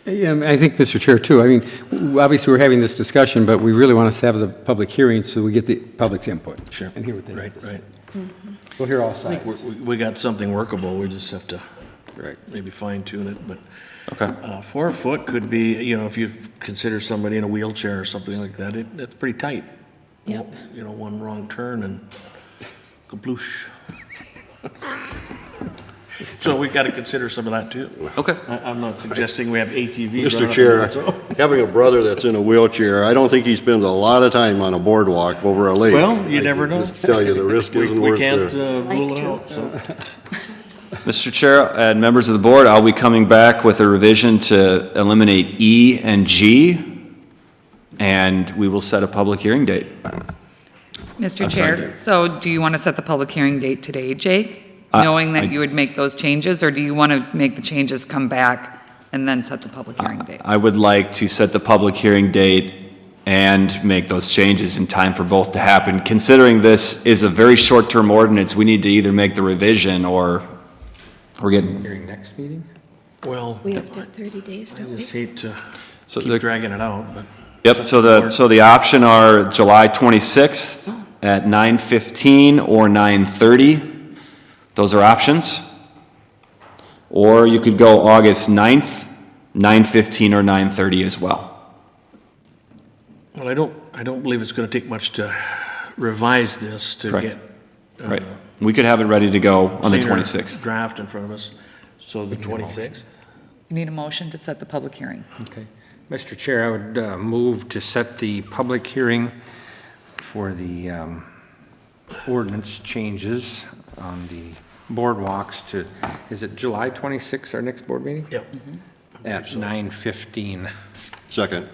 Yeah, I think, Mr. Chair, too, I mean, obviously, we're having this discussion, but we really want to have the public hearing so we get the public's input. Sure. And hear what they Right, have to say. right. We'll hear all I think sides. we got something workable, we just have to maybe fine tune it, but. Okay. 4 foot could be, you know, if you consider somebody in a wheelchair or something like that, that's pretty tight. Yep. You know, one wrong turn and kabloosh. So we got to consider some of that too. Okay. I'm not suggesting we have ATVs. Mr. Chair, having a brother that's in a wheelchair, I don't think he spends a lot of time on a boardwalk over a lake. Well, you I never can know. just tell you, the risk isn't We worth can't there. rule it out, so. Mr. Chair and members of the board, I'll be coming back with a revision to eliminate E and G, and we will set a public hearing date. Mr. Chair, so do you want to set the public hearing date today, Jake? Knowing that you would make those changes, or do you want to make the changes, come back, and then set the public hearing date? I would like to set the public hearing date and make those changes in time for both to happen. Considering this is a very short-term ordinance, we need to either make the revision or we're getting... Hearing next meeting? Well, We have to have 30 days, I don't we? just hate to So keep the- dragging it out, but. Yep, so the option are July 26th at 9:15 or 9:30. Those are options. Or you could go August 9th, 9:15 or 9:30 as well. Well, I don't believe it's going to take much to revise this to Correct. get. Right. We could have it ready to go on the cleaner 26th. Draft in front of us. So the 26th? You need a motion to set the public hearing. Okay. Mr. Chair, I would move to set the public hearing for the ordinance changes on the boardwalks to, is it July 26th, our next board meeting? Yep. At 9:15. Second.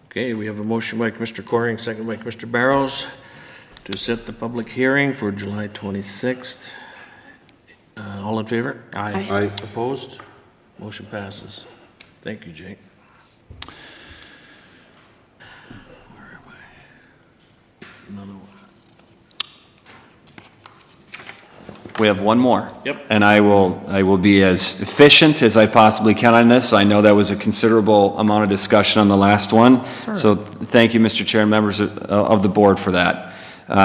Okay, we have a motion by Commissioner Coring, second by Commissioner Barrows, to set the public hearing for July 26th. All in favor? Aye. Aye. Opposed? Motion passes. Thank you, Jake. Where am I? Another one. We have one more. Yep. And I will be as efficient as I possibly can on this. I know that was a considerable amount of discussion on the last one. So thank you, Mr. Chair, and members of the board for that.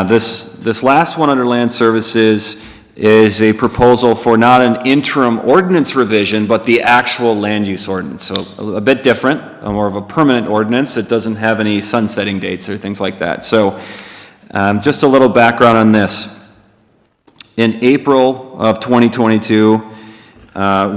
This last one under Land Services is a proposal for not an interim ordinance revision, but the actual land use ordinance. So a bit different, more of a permanent ordinance. It doesn't have any sunsetting dates or things like that. So just a little background on this. In April of 2022,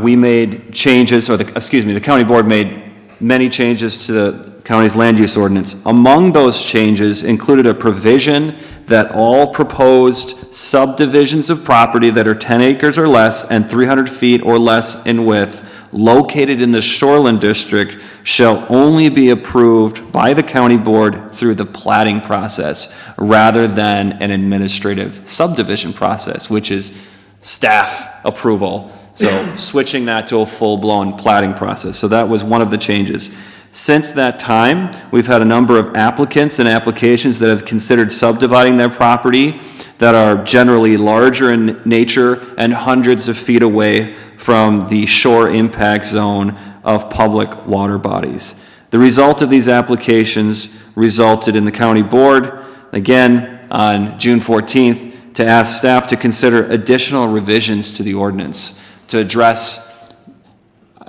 we made changes, or the county board made many changes to the county's land use ordinance. Among those changes included a provision that all proposed subdivisions of property that are 10 acres or less and 300 feet or less in width located in the shoreline district shall only be approved by the county board through the plating process rather than an administrative subdivision process, which is staff approval. So switching that to a full-blown plating process. So that was one of the changes. Since that time, we've had a number of applicants and applications that have considered subdividing their property that are generally larger in nature and hundreds of feet away from the shore impact zone of public water bodies. The result of these applications resulted in the county board, again, on June 14th, to ask staff to consider additional revisions to the ordinance to address,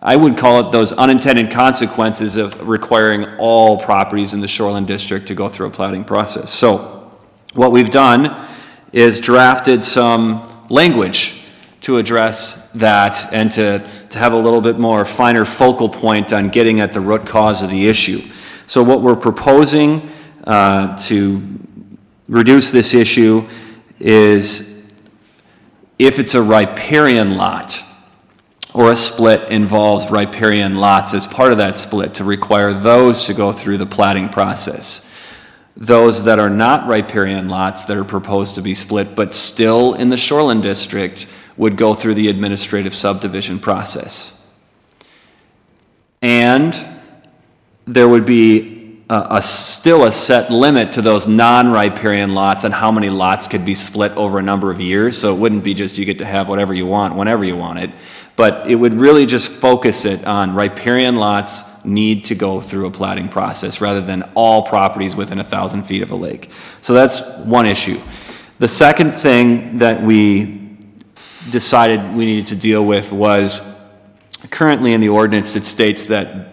I would call it, those unintended consequences of requiring all properties in the shoreline district to go through a plating process. So what we've done is drafted some language to address that and to have a little bit more finer focal point on getting at the root cause of the issue. So what we're proposing to reduce this issue is if it's a riparian lot or a split involves riparian lots as part of that split, to require those to go through the plating process. Those that are not riparian lots that are proposed to be split but still in the shoreline district would go through the administrative subdivision process. And there would be still a set limit to those non-riparian lots on how many lots could be split over a number of years. So it wouldn't be just you get to have whatever you want whenever you want it, but it would really just focus it on riparian lots need to go through a plating process rather than all properties within 1,000 feet of a lake. So that's one issue. The second thing that we decided we needed to deal with was currently in the ordinance it states that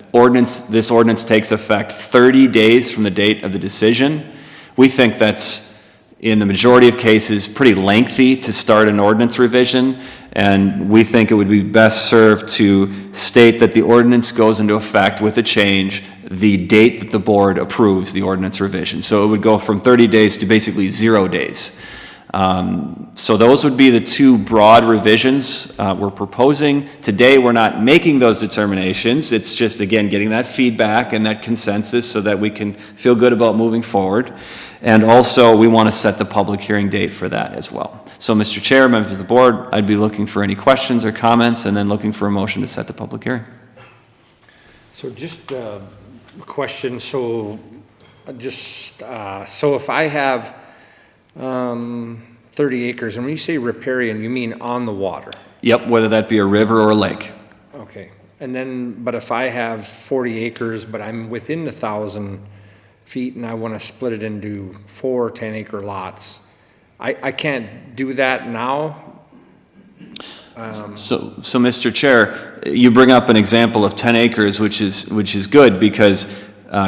this ordinance takes effect 30 days from the date of the decision. We think that's, in the majority of cases, pretty lengthy to start an ordinance revision, and we think it would be best served to state that the ordinance goes into effect with a change the date that the board approves the ordinance revision. So it would go from 30 days to basically 0 days. So those would be the two broad revisions we're proposing. Today, we're not making those determinations. It's just, again, getting that feedback and that consensus so that we can feel good about moving forward. And also, we want to set the public hearing date for that as well. So, Mr. Chair, members of the board, I'd be looking for any questions or comments and then looking for a motion to set the public hearing. So just a question, so if I have 30 acres, and when you say riparian, you mean on the water? Yep, whether that be a river or a lake. Okay, and then, but if I have 40 acres, but I'm within the 1,000 feet and I want to split it into 4 10-acre lots, I can't do that now? So, Mr. Chair, you bring up an example of 10 acres, which is good because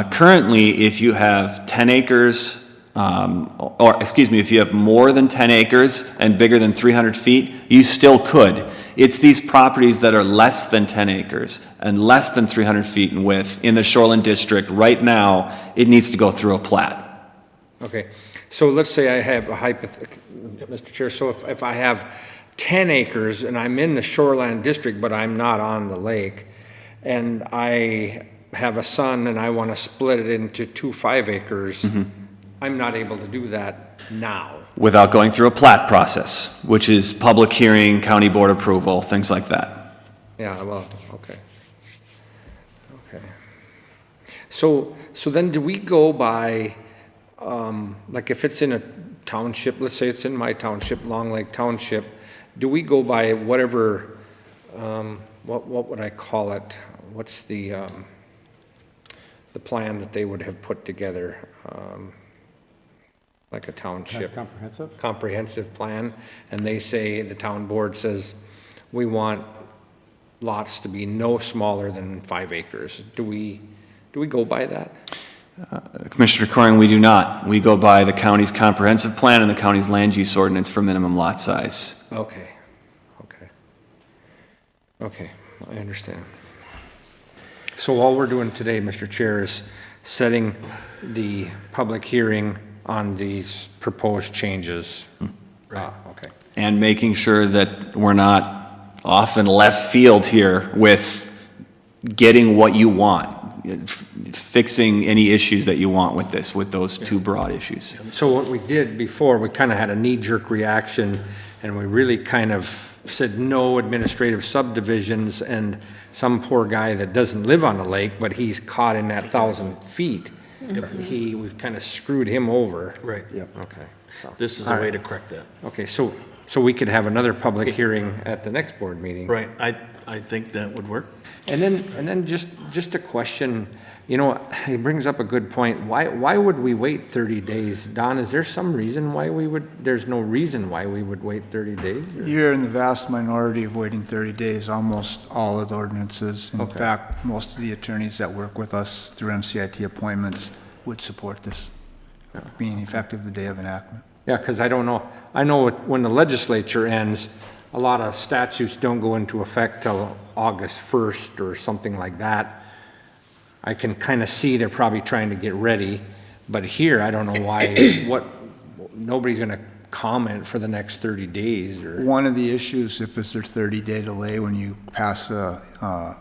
currently, if you have 10 acres, if you have more than 10 acres and bigger than 300 feet, you still could. It's these properties that are less than 10 acres and less than 300 feet in width in the shoreline district. Right now, it needs to go through a plat. Okay, so let's say I have a hypothetical, Mr. Chair, so if I have 10 acres and I'm in the shoreline district, but I'm not on the lake, and I have a son and I want to split it into 2 5 acres, I'm not able to do that now. Without going through a plat process, which is public hearing, county board approval, things like that. Yeah, well, okay. Okay. So then do we go by, like if it's in a township, let's say it's in my township, Long Lake Township, do we go by whatever, what would I call it? What's the plan that they would have put together? Like a township. Comprehensive plan, and they say, the town board says, we want lots to be no smaller than 5 acres. Do we go by that? Commissioner Coring, we do not. We go by the county's comprehensive plan and the county's land use ordinance for minimum lot size. Okay, I understand. So all we're doing today, Mr. Chair, is setting the public hearing on these proposed changes. Right. Okay. And making sure that we're not off in left field here with getting what you want, fixing any issues that you want with this, with those two broad issues. So what we did before, we kind of had a knee-jerk reaction, and we really kind of said no administrative subdivisions, and some poor guy that doesn't live on the lake, but he's caught in that 1,000 feet. We've kind of screwed him over. Right. Yep. Okay. So, This is a all way right. to correct that. Okay, so we could have another public hearing at the next board meeting. Right, I think that would work. And then just a question, you know, he brings up a good point. Why would we wait 30 days? Don, is there some reason why there's no reason why we would wait 30 days? or- You're in the vast minority of waiting 30 days, almost all of the ordinances. In Okay. fact, most of the attorneys that work with us through MCIT appointments would support this being effective the day of enactment. Yeah, because I don't know. I know when the legislature ends, a lot of statutes don't go into effect till August 1st or something like that. I can kind of see they're probably trying to get ready, but here, I don't know why, nobody's going to comment for the next 30 days or. One of the issues, if it's a 30-day delay when you pass a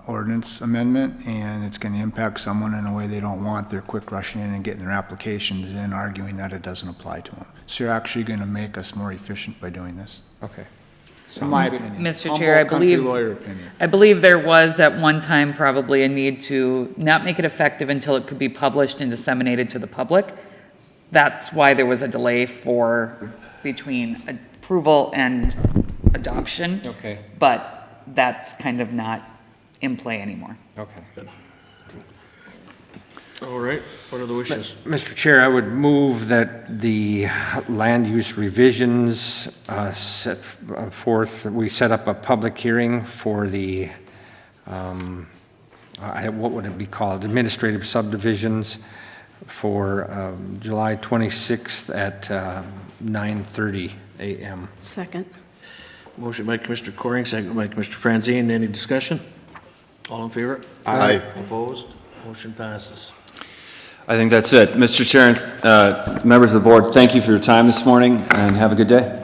ordinance amendment and it's going to impact someone in a way they don't want, they're quick rushing in and getting their applications in, arguing that it doesn't apply to them. So you're actually going to make us more efficient by doing this. Okay. In my opinion. Mr. Chair, I Humble country believe, lawyer opinion. I believe there was at one time probably a need to not make it effective until it could be published and disseminated to the public. That's why there was a delay between approval and adoption. Okay. But that's kind of not in play anymore. Okay. All right, what are the wishes? Mr. Chair, I would move that the land use revisions set forth, we set up a public hearing for the, what would it be called, administrative subdivisions for July 26th at 9:30 a.m. Second. Motion by Commissioner Coring, second by Commissioner Franzine. Any discussion? All in favor? Aye. Opposed? Motion passes. I think that's it. Mr. Chair, and members of the board, thank you for your time this morning, and have a good day.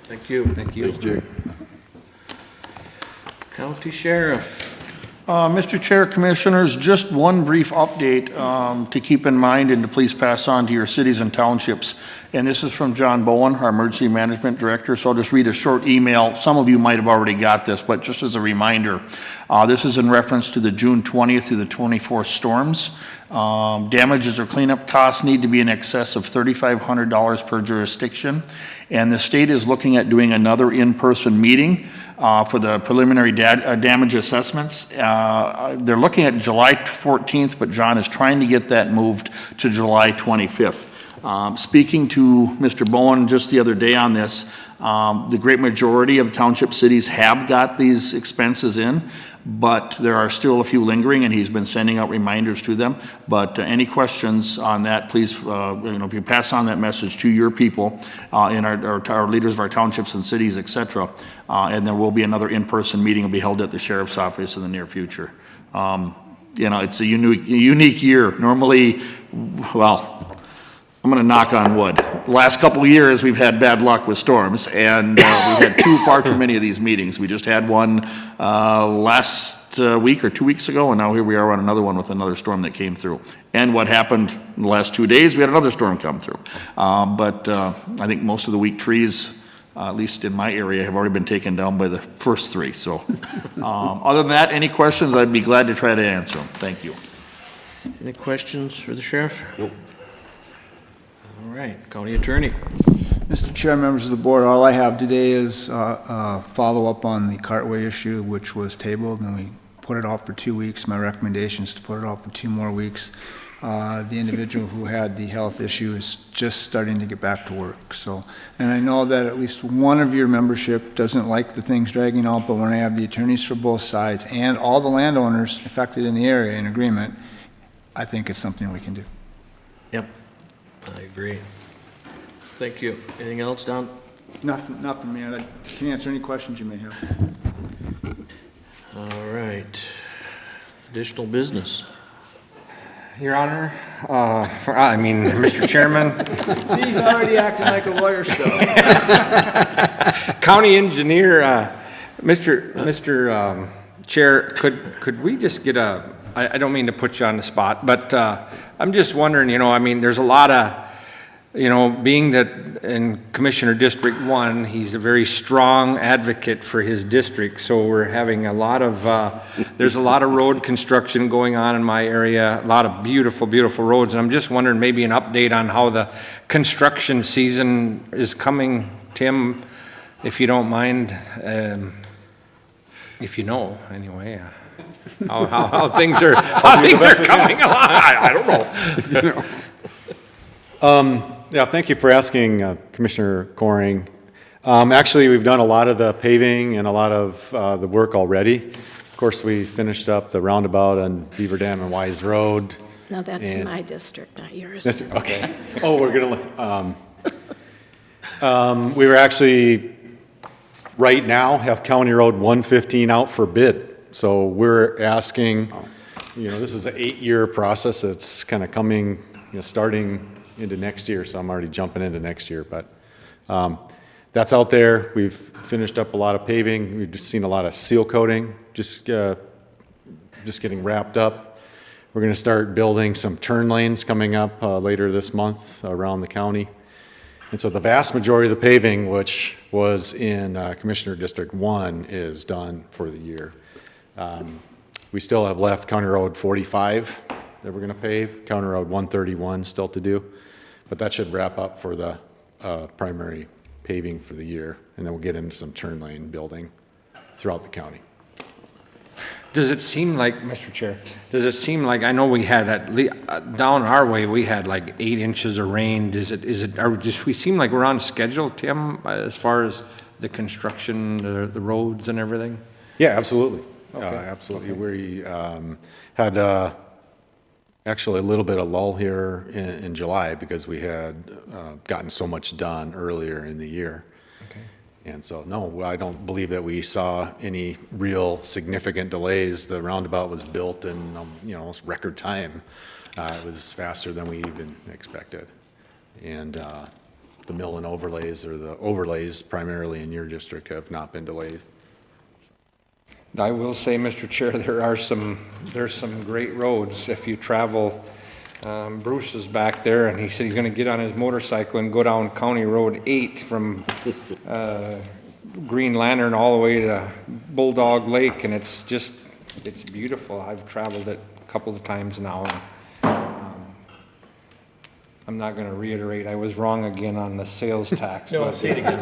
Thank you. Thank you. Thanks, Jake. County Sheriff. Mr. Chair, Commissioners, just one brief update to keep in mind and to please pass on to your cities and townships. And this is from John Bowen, our Emergency Management Director, so I'll just read a short email. Some of you might have already got this, but just as a reminder, this is in reference to the June 20th through the 24th storms. Damages or cleanup costs need to be in excess of $3,500 per jurisdiction, and the state is looking at doing another in-person meeting for the preliminary damage assessments. They're looking at July 14th, but John is trying to get that moved to July 25th. Speaking to Mr. Bowen just the other day on this, the great majority of township cities have got these expenses in, but there are still a few lingering, and he's been sending out reminders to them. But any questions on that, please, if you pass on that message to your people and our leaders of our townships and cities, et cetera. And there will be another in-person meeting will be held at the sheriff's office in the near future. It's a unique year. Normally, well, I'm going to knock on wood. The last couple of years, we've had bad luck with storms, and we've had far too many of these meetings. We just had one last week or 2 weeks ago, and now here we are on another one with another storm that came through. And what happened in the last 2 days, we had another storm come through. But I think most of the weak trees, at least in my area, have already been taken down by the first three. So other than that, any questions, I'd be glad to try to answer them. Thank you. Any questions for the sheriff? Nope. All right, County Attorney. Mr. Chair, members of the board, all I have today is a follow-up on the cartway issue, which was tabled, and we put it off for 2 weeks. My recommendation is to put it off for 2 more weeks. The individual who had the health issue is just starting to get back to work. So, and I know that at least one of your membership doesn't like the things dragging out, but when I have the attorneys for both sides and all the landowners affected in the area in agreement, I think it's something we can do. Yep, I agree. Thank you. Anything else, Don? Nothing, man. I can answer any questions you may have. All right. Additional business. Your Honor, Mr. Chairman. See, he's already acting like a lawyer still. County Engineer, Mr. Chair, could we just get I don't mean to put you on the spot, but I'm just wondering, I mean, there's a lot of, being that in Commissioner District 1, he's a very strong advocate for his district, so we're having there's a lot of road construction going on in my area, a lot of beautiful, beautiful roads, and I'm just wondering maybe an update on how the construction season is coming, Tim, if you don't mind, if you know, anyway. How things are coming along. I don't know. Yeah, thank you for asking, Commissioner Coring. Actually, we've done a lot of the paving and a lot of the work already. Of course, we finished up the roundabout on Beaver Dam and Wise Road. No, that's my district, not yours. Okay. Oh, we're gonna, we were actually, right now, have County Road 115 out for bid. So we're asking, this is an 8-year process. It's kind of coming, starting into next year. So I'm already jumping into next year, but that's out there. We've finished up a lot of paving. We've just seen a lot of seal coating, just getting wrapped up. We're going to start building some turn lanes coming up later this month around the county. And so the vast majority of the paving, which was in Commissioner District 1, is done for the year. We still have left County Road 45 that we're going to pave, County Road 131 still to do, but that should wrap up for the primary paving for the year, and then we'll get into some turn lane building throughout the county. Does it seem like, Mr. Chair, I know we had down our way, we had like 8 inches of rain. We seem like we're on schedule, Tim, as far as the construction, the roads and everything? Yeah, absolutely. Okay. Absolutely. We had actually a little bit of lull here in July because we had gotten so much done earlier in the year. Okay. And so, no, I don't believe that we saw any real significant delays. The roundabout was built in, almost record time. It was faster than we even expected. And the mill and overlays, or the overlays primarily in your district, have not been delayed. I will say, Mr. Chair, there's some great roads. If you travel, Bruce is back there, and he said he's going to get on his motorcycle and go down County Road 8 from Green Lantern all the way to Bulldog Lake, and it's beautiful. I've traveled it a couple of times now. I'm not going to reiterate, I was wrong again on the sales tax. No, say it again.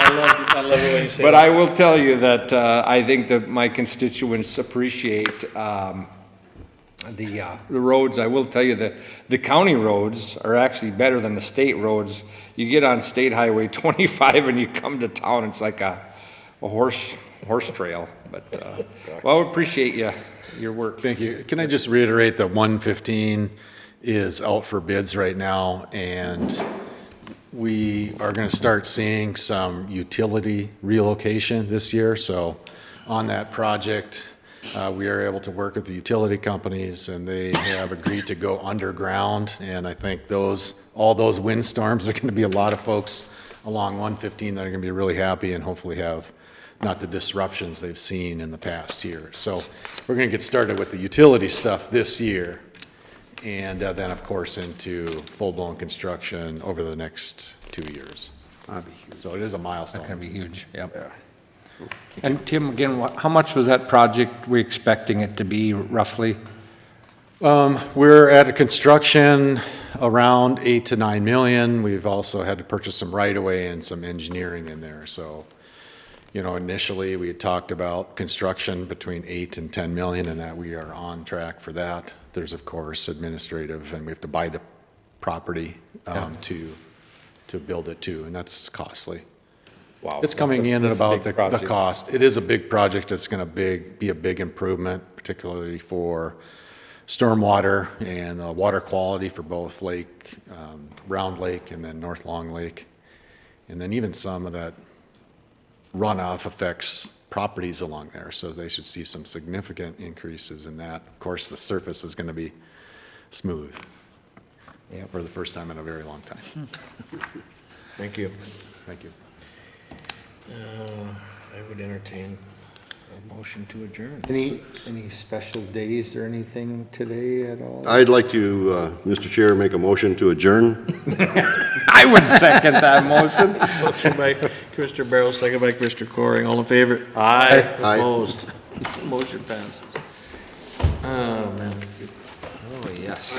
I love the way you say it. But I will tell you that I think that my constituents appreciate the roads. I will tell you the county roads are actually better than the state roads. You get on State Highway 25 and you come to town, it's like a horse trail. But well, I appreciate your work. Thank you. Can I just reiterate that 115 is out for bids right now, and we are going to start seeing some utility relocation this year. So on that project, we are able to work with the utility companies, and they have agreed to go underground. And I think all those windstorms are going to be a lot of folks along 115 that are going to be really happy and hopefully have not the disruptions they've seen in the past year. So we're going to get started with the utility stuff this year, and then, of course, into full-blown construction over the next 2 years. So it is a milestone. That's going to be huge, yep. Yeah. And Tim, again, how much was that project we're expecting it to be roughly? We're at a construction around 8 to 9 million. We've also had to purchase some right-of-way and some engineering in there. So, initially we had talked about construction between 8 and 10 million, and that we are on track for that. There's, of course, administrative, and we have to buy the property to build it too, and that's costly. Wow. It's coming in at about the cost. It is a big project. It's going to be a big improvement, particularly for stormwater and water quality for both Round Lake and then North Long Lake. And then even some of that runoff affects properties along there, so they should see some significant increases in that. Of course, the surface is going to be smooth for the first time in a very long time. Thank you. Thank you. I would entertain A motion to adjourn. Any special days or anything today at all? I'd like to, Mr. Chair, make a motion to adjourn. I would second that motion. Motion by Commissioner Barrow, second by Commissioner Coring. All in favor? Aye. Aye. Opposed? Motion passes. Oh, man. Oh, yes.